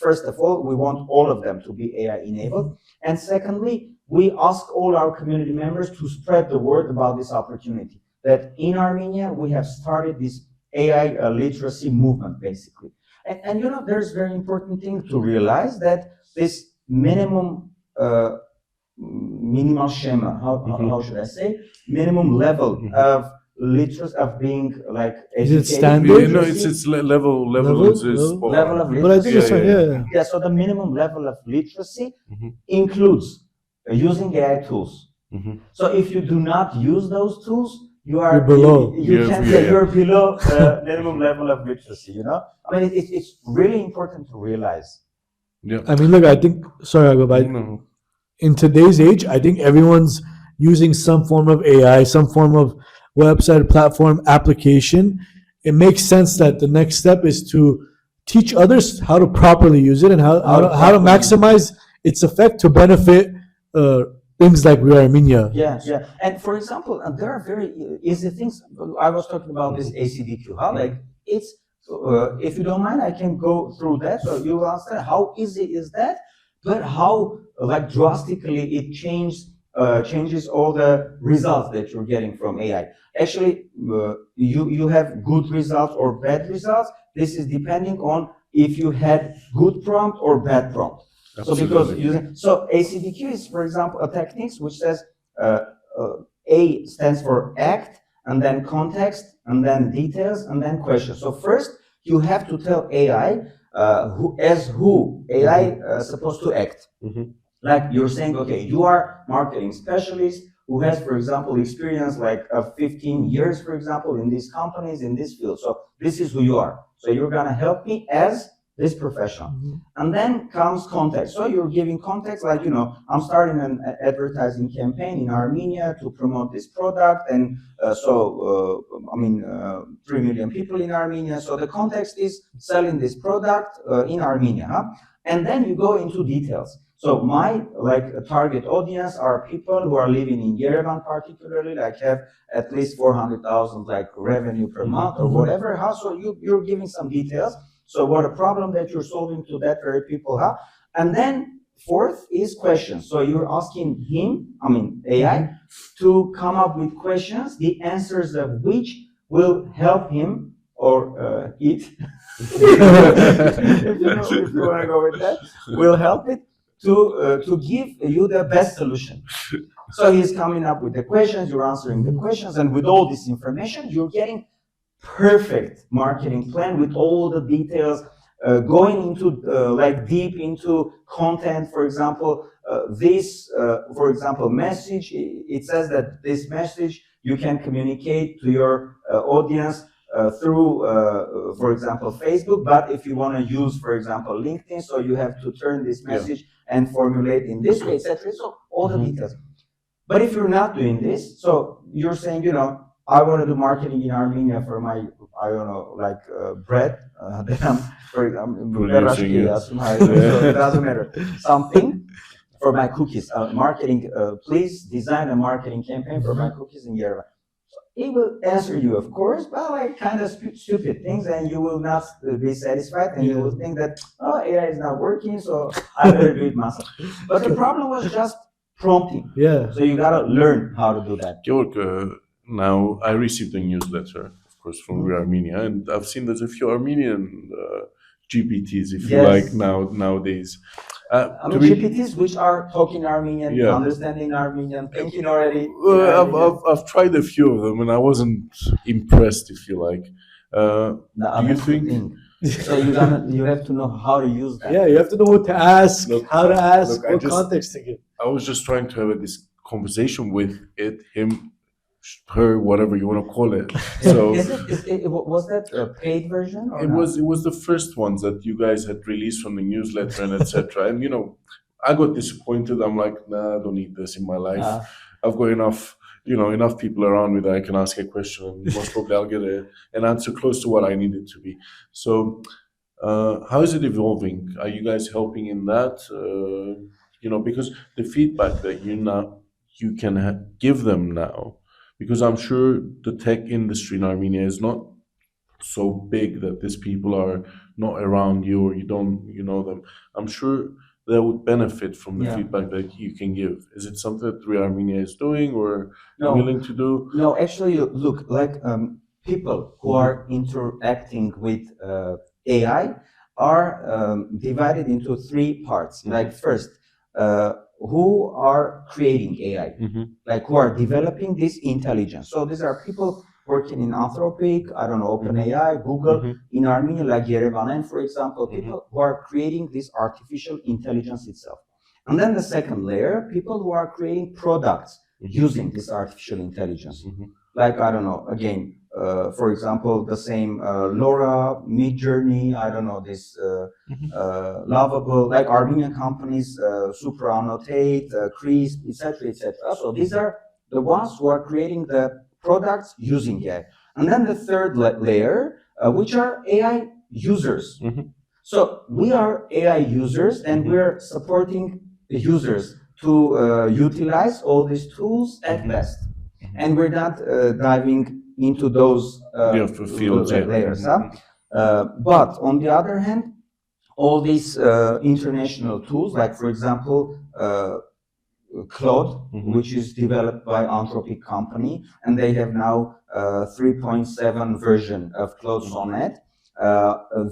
First of all, we want all of them to be AI enabled. And secondly, we ask all our community members to spread the word about this opportunity, that in Armenia, we have started this AI literacy movement, basically. And there's very important thing to realize that this minimal schema, how should I say, minimum level of literacy, of being like Is it educated. standard? No, it's level Level? is Level? Level of literacy. But I think it's Yeah. Yeah, so the minimum level of literacy includes using AI tools. So if you do not use those tools, you're below. You're below the minimum level of literacy. I mean, it's really important to realize. Yeah. I mean, look, I think, sorry, Hagop, No. in today's age, I think everyone's using some form of AI, some form of website, platform, application. It makes sense that the next step is to teach others how to properly use it and how to maximize its effect to benefit things like Re Armenia. Yeah. And for example, there are very easy things. I was talking about this ACDQ. Like it's, if you don't mind, I can go through that so you will understand how easy is that, but how like drastically it changes all the results that you're getting from AI. Actually, you have good results or bad results. This is depending on if you had good prompt or bad prompt. Absolutely. So ACDQ is, for example, a technique which says A stands for act, and then context, and then details, and then question. So first, you have to tell AI who AI supposed to act. Like you're saying, okay, you are marketing specialist who has, for example, experience like 15 years, for example, in these companies, in this field. So this is who you are. So you're gonna help me as this professional. And then comes context. So you're giving context, like, I'm starting an advertising campaign in Armenia to promote this product. And 3 million people in Armenia. So the context is selling this product in Armenia. And then you go into details. So my target audience are people who are living in Yerevan, particularly, like have at least 400,000 revenue per month or whatever. So you're giving some details. So what a problem that you're solving to that very people, And then fourth is questions. So you're asking AI, to come up with questions, the answers of which will help him or it, if you want to go with that, will help it to give you the best solution. So he's coming up with the questions, you're answering the questions, and with all this information, you're getting perfect marketing plan with all the details, going into deep into content. For example, message, it says that this message you can communicate to your audience through, for example, Facebook, but if you want to use, for example, LinkedIn, so you have to turn this message and formulate in this way, etc. So all the details. But if you're not doing this, so you're saying, I want to do marketing in Armenia for my, bread. Then I'm, for example, so it doesn't matter. Something for my cookies, marketing. Please design a marketing campaign for my cookies in Yerevan. he will answer you, of course, but like kind of stupid things, and you will not be satisfied, and you will think that, oh, AI is not working, so I better do it myself. But the problem was just prompting. Yeah. So you gotta learn how to do that. Georg, now I received a newsletter, of course, from Re Armenia, and I've seen there's a few Armenian GPTs, if you like, nowadays. I mean, GPTs which are talking Armenian, understanding Armenian, thinking already. I've tried a few of them, and I wasn't impressed, if you like. Do you think? So you have to know how to use that. Yeah, you have to know what to ask, how to ask, what context to give. I was just trying to have this conversation with it, him, her, whatever you want to call it. So was that a paid version? Or it was the first ones that you guys had released from the newsletter and etc. And I got disappointed. I'm like, nah, I don't need this in my life. I've got enough people around me that I can ask a question, and most probably I'll get an answer close to what I need it to be. So how is it evolving? Are you guys helping in that? Because the feedback that you can give them now, because I'm sure the tech industry in Armenia is not so big that these people are not around you or you know them. I'm sure they would benefit from the feedback that you can give. Is it something that Re Armenia is doing or willing to do? No, actually, look, like people who are interacting with AI are divided into three parts. Like first, who are creating AI, like who are developing this intelligence. So these are people working in Anthropic, I don't know, OpenAI, Google, in Armenia, like Yerevan, for example, people who are creating this artificial intelligence itself. And then the second layer, people who are creating products using this artificial intelligence. Like, I don't know, again, for example, the same LoRa, Midjourney, I don't know, this Lovable, like Armenian companies, Supra Annotate, Crisp, etc., etc. So these are the ones who are creating the products using AI. And then the third layer, which are AI users. So we are AI users, and we're supporting the users to utilize all these tools at best. And we're not diving into those layers. But on the other hand, all these international tools, like for example, Claude, which is developed by Anthropic company, and they have now 3.7 version of Claude Sonnet.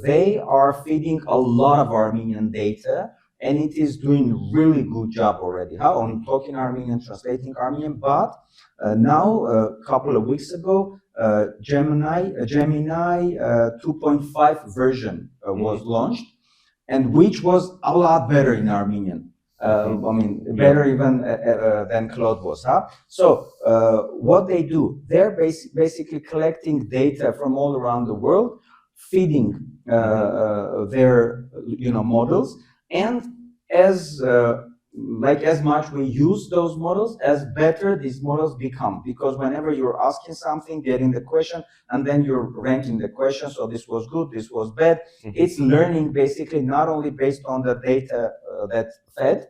They are feeding a lot of Armenian data, and it is doing really good job already. On talking Armenian, translating Armenian, but now a couple of weeks ago, Gemini 2.5 version was launched, and which was a lot better in Armenian. I mean, better even than Claude was. So what they do, they're basically collecting data from all around the world, feeding their models, and as much we use those models, as better these models become. Because whenever you're asking something, getting the question, and then you're ranking the question, so this was good, this was bad, it's learning basically not only based on the data that fed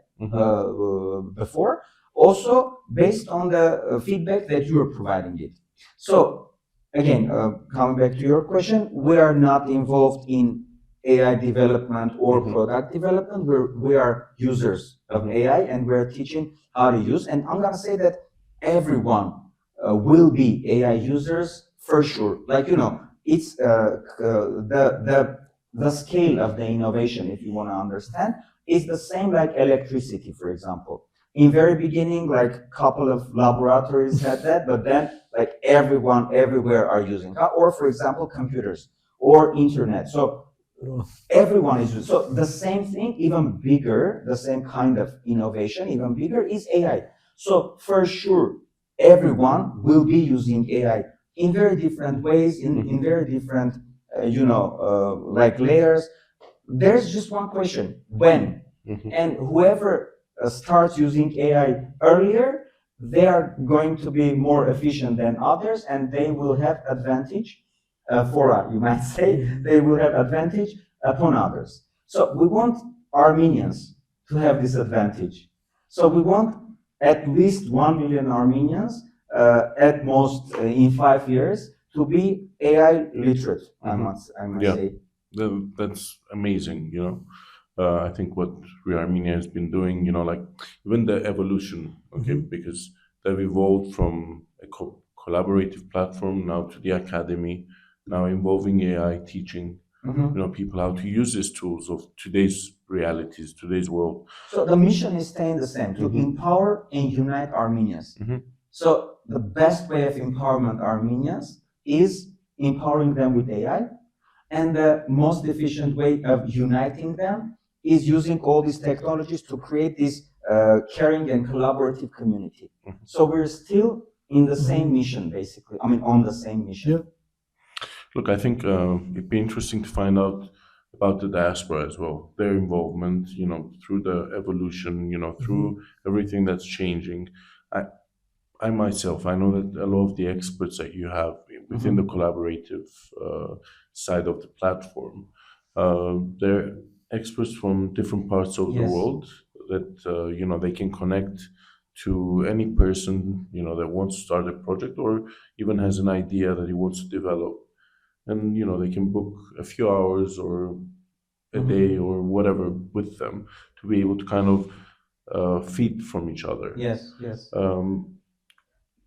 before, also based on the feedback that you're providing it. So again, coming back to your question, we are not involved in AI development or product development. We are users of AI, and we're teaching how to use. And I'm gonna say that everyone will be AI users for sure. Like it's the scale of the innovation, if you want to understand, is the same like electricity, for example. In very beginning, like a couple of laboratories had that, but then like everyone everywhere are using. Or for example, computers or internet. So everyone is using. So the same thing, even bigger, the same kind of innovation, even bigger, is AI. So for sure, everyone will be using AI in very different ways, in very different, like layers. There's just one question: when? And whoever starts using AI earlier, they are going to be more efficient than others, and they will have advantage. You might say, they will have advantage upon others. So we want Armenians to have this advantage. So we want at least 1 million Armenians at most in 5 years to be AI literate. I must Yeah. say. That's amazing, you know. I think what ReArmenia has been doing, you know, like even the evolution, okay, because they've evolved from a collaborative platform now to the academy, now involving AI, teaching, you know, people how to use these tools of today's realities, today's world. So the mission is staying the same, to empower and unite Armenians. So the best way of empowerment Armenians is empowering them with AI, and the most efficient way of uniting them is using all these technologies to create this caring and collaborative community. So we're still in the same mission, basically. I mean, on the same mission. Yeah. Look, I think it'd be interesting to find out about the diaspora as well, their involvement, you know, through the evolution, you know, through everything that's changing. I myself, I know that a lot of the experts that you have within the collaborative side of the platform, they're experts from different parts of the world that, you know, they can connect to any person, you know, that wants to start a project or even has an idea that he wants to develop. And, you know, they can book a few hours or a day or whatever with them to be able to kind of feed from each other. Yes, yes.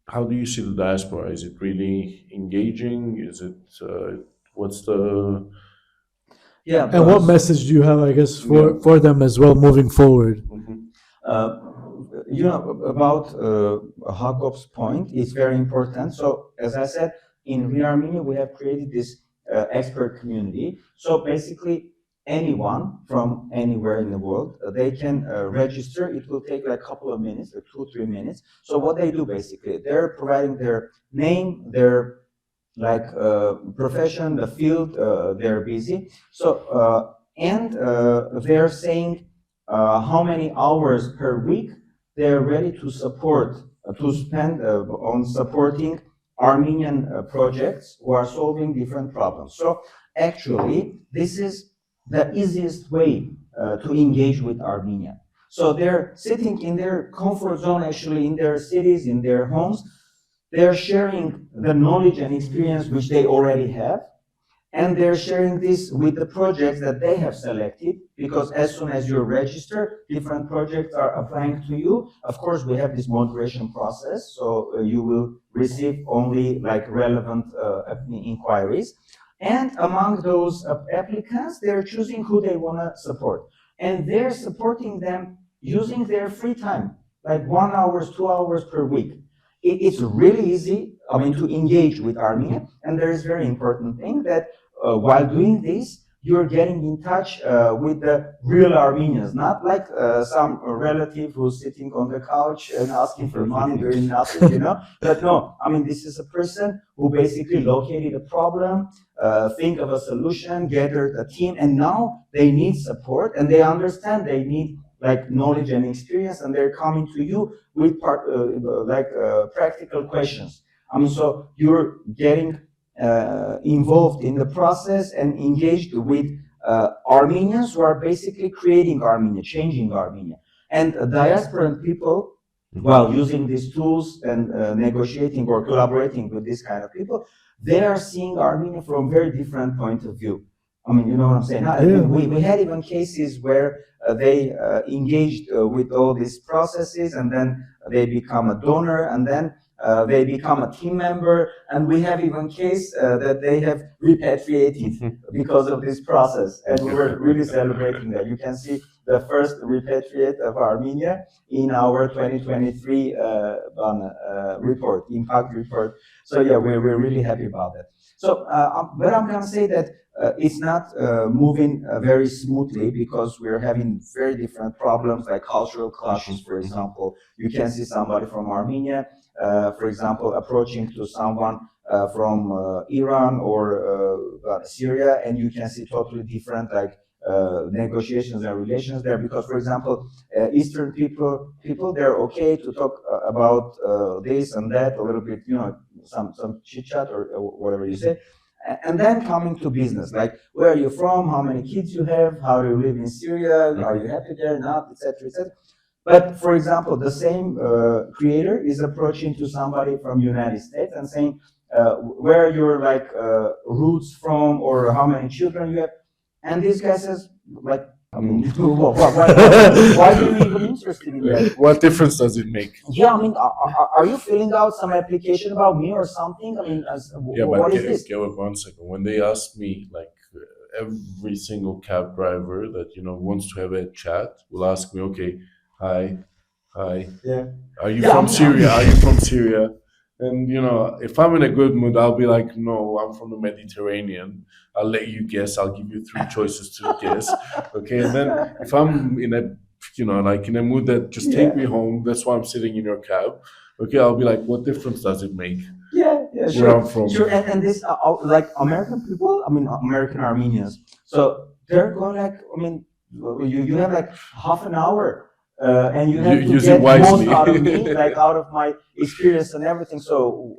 How do you see the diaspora? Is it really engaging? Is it, what's the... Yeah. And what message do you have, I guess, for them as well moving forward? You know, about Hagop's point, it's very important. So, as I said, in ReArmenia, we have created this expert community. So basically, anyone from anywhere in the world, they can register. It will take like a couple of minutes, like 2-3 minutes. So what they do basically, they're providing their name, their profession, the field they're busy. So and they're saying how many hours per week they're ready to support, to spend on supporting Armenian projects who are solving different problems. So actually, this is the easiest way to engage with Armenia. So they're sitting in their comfort zone, actually in their cities, in their homes. They're sharing the knowledge and experience which they already have, and they're sharing this with the projects that they have selected, because as soon as you register, different projects are applying to you. Of course, we have this moderation process, so you will receive only like relevant inquiries. And among those applicants, they're choosing who they want to support. And they're supporting them using their free time, like 1 hour, 2 hours per week. It's really easy, I mean, to engage with Armenia. And there is very important thing that while doing this, you're getting in touch with the real Armenians, not like some relative who's sitting on the couch and asking for money, doing nothing, you know. But no, I mean, this is a person who basically located a problem, think of a solution, gathered a team, and now they need support, and they understand they need like knowledge and experience, and they're coming to you with practical questions. I mean, so you're getting involved in the process and engaged with Armenians who are basically creating Armenia, changing Armenia. And diasporan people, while using these tools and negotiating or collaborating with this kind of people, they are seeing Armenia from very different point of view. I mean, you know what I'm saying? Yeah. We had even cases where they engaged with all these processes, and then they become a donor, and then they become a team member, and we have even case that they have repatriated because of this process, and we were really celebrating that. You can see the first repatriate of Armenia in our 2023 report, impact report. So yeah, we're really happy about that. So, but I'm gonna say that it's not moving very smoothly, because we're having very different problems, like cultural clashes, for example. You can see somebody from Armenia, for example, approaching to someone from Iran or Syria, and you can see totally different negotiations and relations there. Because, for example, Eastern people, they're okay to talk about this and that a little bit, you know, some chit chat or whatever you say. And then coming to business, like where are you from, how many kids you have, how do you live in Syria, are you happy there, not, etc., etc. But for example, the same creator is approaching to somebody from United States and saying, where are your like roots from, or how many children you have, and this guy says, like, I mean, why are you even interested in that? What difference does it make? Yeah, I mean, are you filling out some application about me or something? I mean, what is this? Gevorg, 1 second. When they ask me, like every single cab driver that wants to have a chat will ask me, okay, hi, Yeah. are you from Syria? Are you from Syria? And if I'm in a good mood, I'll be like, no, I'm from the Mediterranean. I'll let you guess. I'll give you 3 choices to guess. Okay, and then if I'm in a like in a mood that just take me home, that's why I'm sitting in your cab. Okay, I'll be like, what difference does it make? Yeah, Where I'm from. Sure. And this like American people, I mean American Armenians. So they're going like, I mean, you have like half an hour. And you have to use get it wisely. most out of me, like out of my experience and everything. So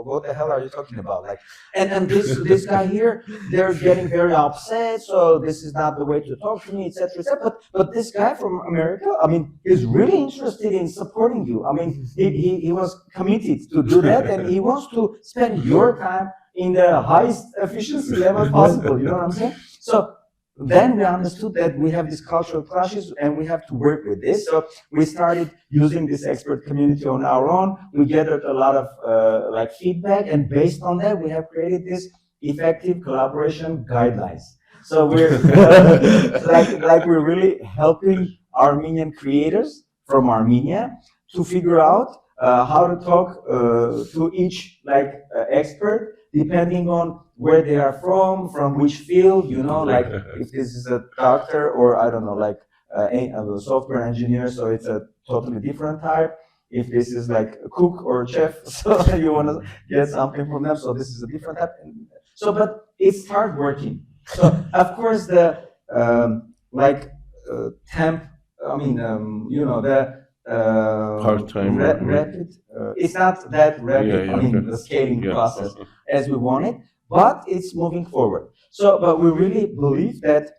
what the hell are you talking about? Like, and this guy here, they're getting very upset. So this is not the way to talk to me, etc., etc. But this guy from America, I mean, is really interested in supporting you. I mean, he was committed to do that, and he wants to spend your time in the highest efficiency level possible. You know what I'm saying? So then we understood that we have these cultural clashes and we have to work with this. So we started using this expert community on our own. We gathered a lot of like feedback, and based on that, we have created this effective collaboration guidelines. So we're like we're really helping Armenian creators from Armenia to figure out how to talk to each like expert, depending on where they are from which field, like if this is a doctor or I don't know, like a software engineer, so it's a totally different type. If this is like a cook or a chef, so you want to get something from them, so this is a different type. So, but it started working. So, of course, the temp, I mean, the part-time rapid, it's not that rapid, I mean, the scaling process as we want it, but it's moving forward. So, but we really believe that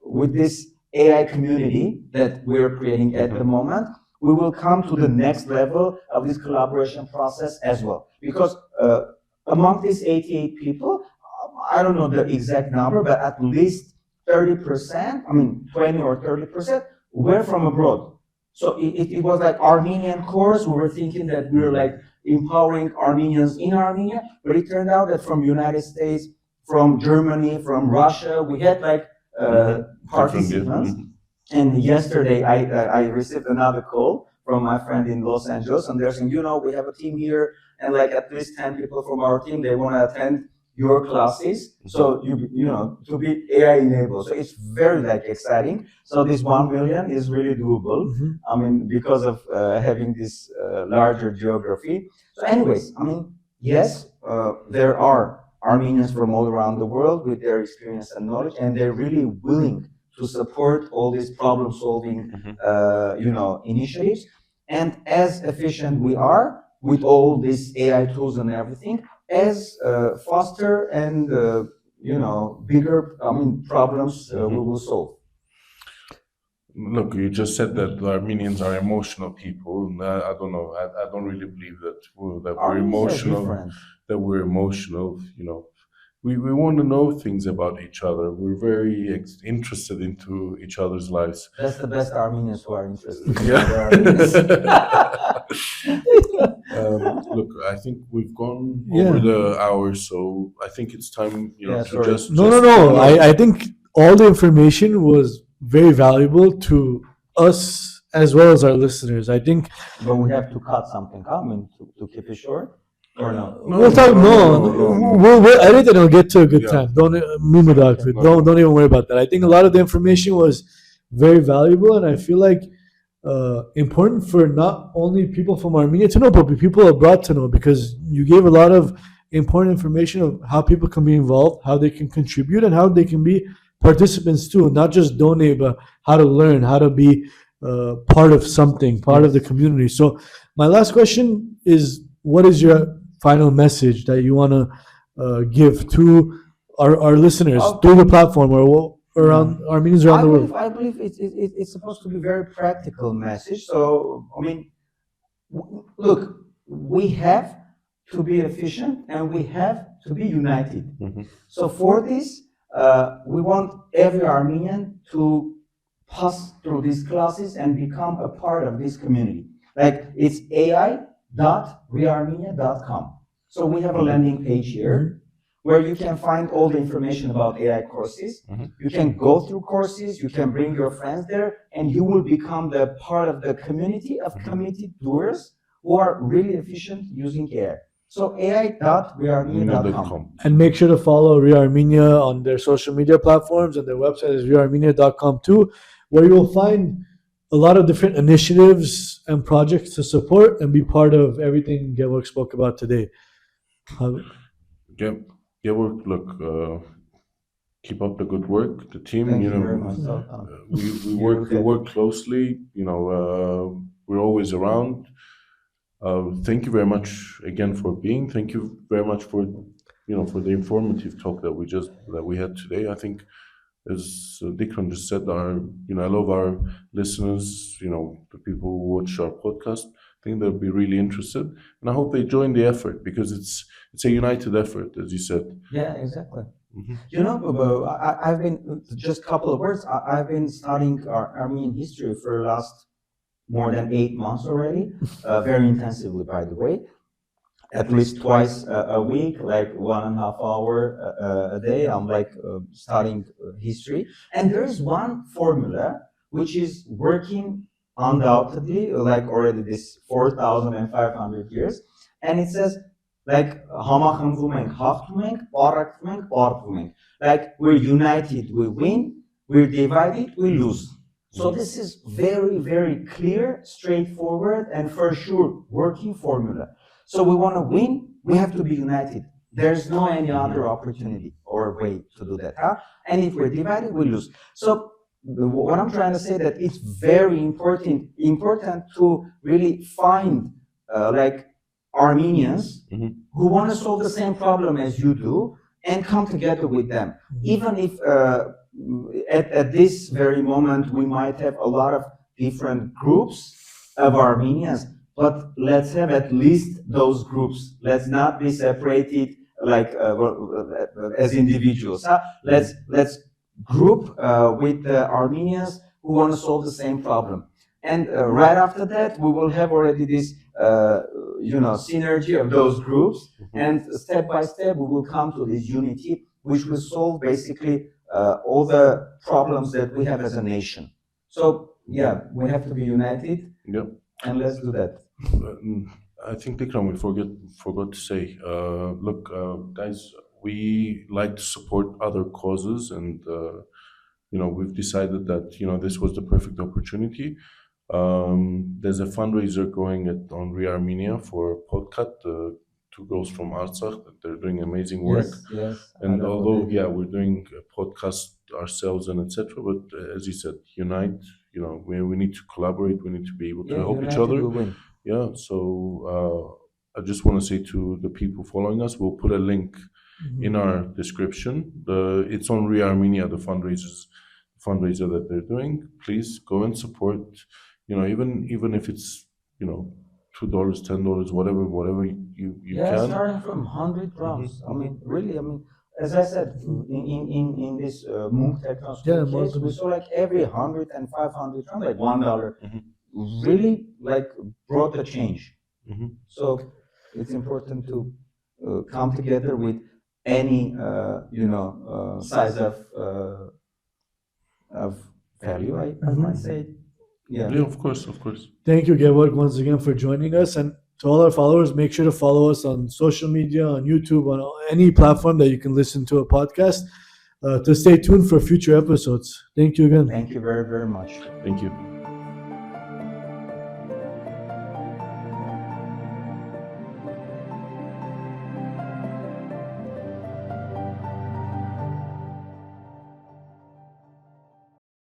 with this AI community that we're creating at the moment, we will come to the next level of this collaboration process as well. Because among these 88 people, I don't know the exact number, but at least 30%, I mean 20 or 30% were from abroad. So it was like Armenian course. We were thinking that we were like empowering Armenians in Armenia, but it turned out that from United States, from Germany, from Russia, we had like participants. And yesterday I received another call from my friend in Los Angeles, and they're saying, we have a team here, and like at least 10 people from our team, they want to attend your classes, so to be AI enabled. So it's very like exciting. So this 1 million is really doable. I mean, because of having this larger geography. So anyways, I mean, yes, there are Armenians from all around the world with their experience and knowledge, and they're really willing to support all these problem-solving, initiatives. And as efficient we are with all these AI tools and everything, as faster and bigger, problems we will solve. Look, you just said that the Armenians are emotional people. I don't know. I don't really believe that we're emotional. That we're emotional. We want to know things about each other. We're very interested into each other's lives. That's the best Armenians who are interested. Look, I think we've gone over the hour, so I think it's time, to just... No. I think all the information was very valuable to us as well as our listeners. I think... But we have to cut something, to keep it short? Or no? We'll edit and it'll get to a good time. Don't even worry about that. I think a lot of the information was very valuable, and I feel like important for not only people from Armenia to know, but people abroad to know, because you gave a lot of important information of how people can be involved, how they can contribute, and how they can be participants too, not just donate, but how to learn, how to be part of something, part of the community. So my last question is, what is your final message that you want to give to our listeners through the platform, or around Armenians around the world? I believe it's supposed to be very practical message. So I mean, look, we have to be efficient and we have to be united. So for this, we want every Armenian to pass through these classes and become a part of this community. Like it's ai.rearmenia.com. So we have a landing page here where you can find all the information about AI courses. You can go through courses, you can bring your friends there, and you will become the part of the community of community doers who are really efficient using AI. So ai.rearmenia.com. And make sure to follow Re Armenia on their social media platforms, and their website is rearmenia.com too, where you'll find a lot of different initiatives and projects to support and be part of everything Gevorg spoke about today. Gevorg, look, keep up the good work. The team, Thank you you know, very much. we work closely. You know, we're always around. Thank you very much again for being. Thank you very much for for the informative talk that we had today. I think, as Dickran just said, I love our listeners. The people who watch our podcast. I think they'll be really interested, and I hope they join the effort because it's a united effort, as you said. Yeah, exactly. I've been just a couple of words. I've been studying Armenian history for the last more than 8 months already, very intensively, by the way. At least twice a week, like 1.5 hours a day. I'm like studying history, and there is one formula which is working undoubtedly, like already this 4,500 years, and it says like համախմբում ենք, հաղթում ենք, պառակտում ենք, պարտվում ենք. Like we're united, we win. We're divided, we lose. So this is very, very clear, straightforward, and for sure working formula. So we want to win, we have to be united. There's no any other opportunity or way to do that. And if we're divided, we lose. So what I'm trying to say that it's very important to really find like Armenians who want to solve the same problem as you do and come together with them. Even if at this very moment we might have a lot of different groups of Armenians, but let's have at least those groups. Let's not be separated like as individuals. Let's group with the Armenians who want to solve the same problem. And right after that, we will have already this synergy of those groups, and step by step we will come to this unity, which will solve basically all the problems that we have as a nation. So yeah, we have to be united. Yep. And let's do that. I think, Dickran, we forgot to say, look, guys, we like to support other causes, and we've decided that this was the perfect opportunity. There's a fundraiser going on Re Armenia for Podcut, 2 girls from Artsakh. They're doing amazing work. Yes. And although we're doing a podcast ourselves and etc., but as you said, unite. We need to collaborate. We need to be able to help each other. Yeah. So I just want to say to the people following us, we'll put a link in our description. It's on Re Armenia, the fundraiser that they're doing. Please go and support. Even if it's $2, $10, whatever you can. Starting from 100 drums. I mean, really. As I said, in this Munk Techno case, we saw like every 100 and 500 drums, like $1, really like brought the change. So it's important to come together with any size of value. I might say. Yeah, of course. Thank you, Gevorg, once again for joining us. And to all our followers, make sure to follow us on social media, on YouTube, on any platform that you can listen to a podcast, to stay tuned for future episodes. Thank you again. Thank you very, very much. Thank you.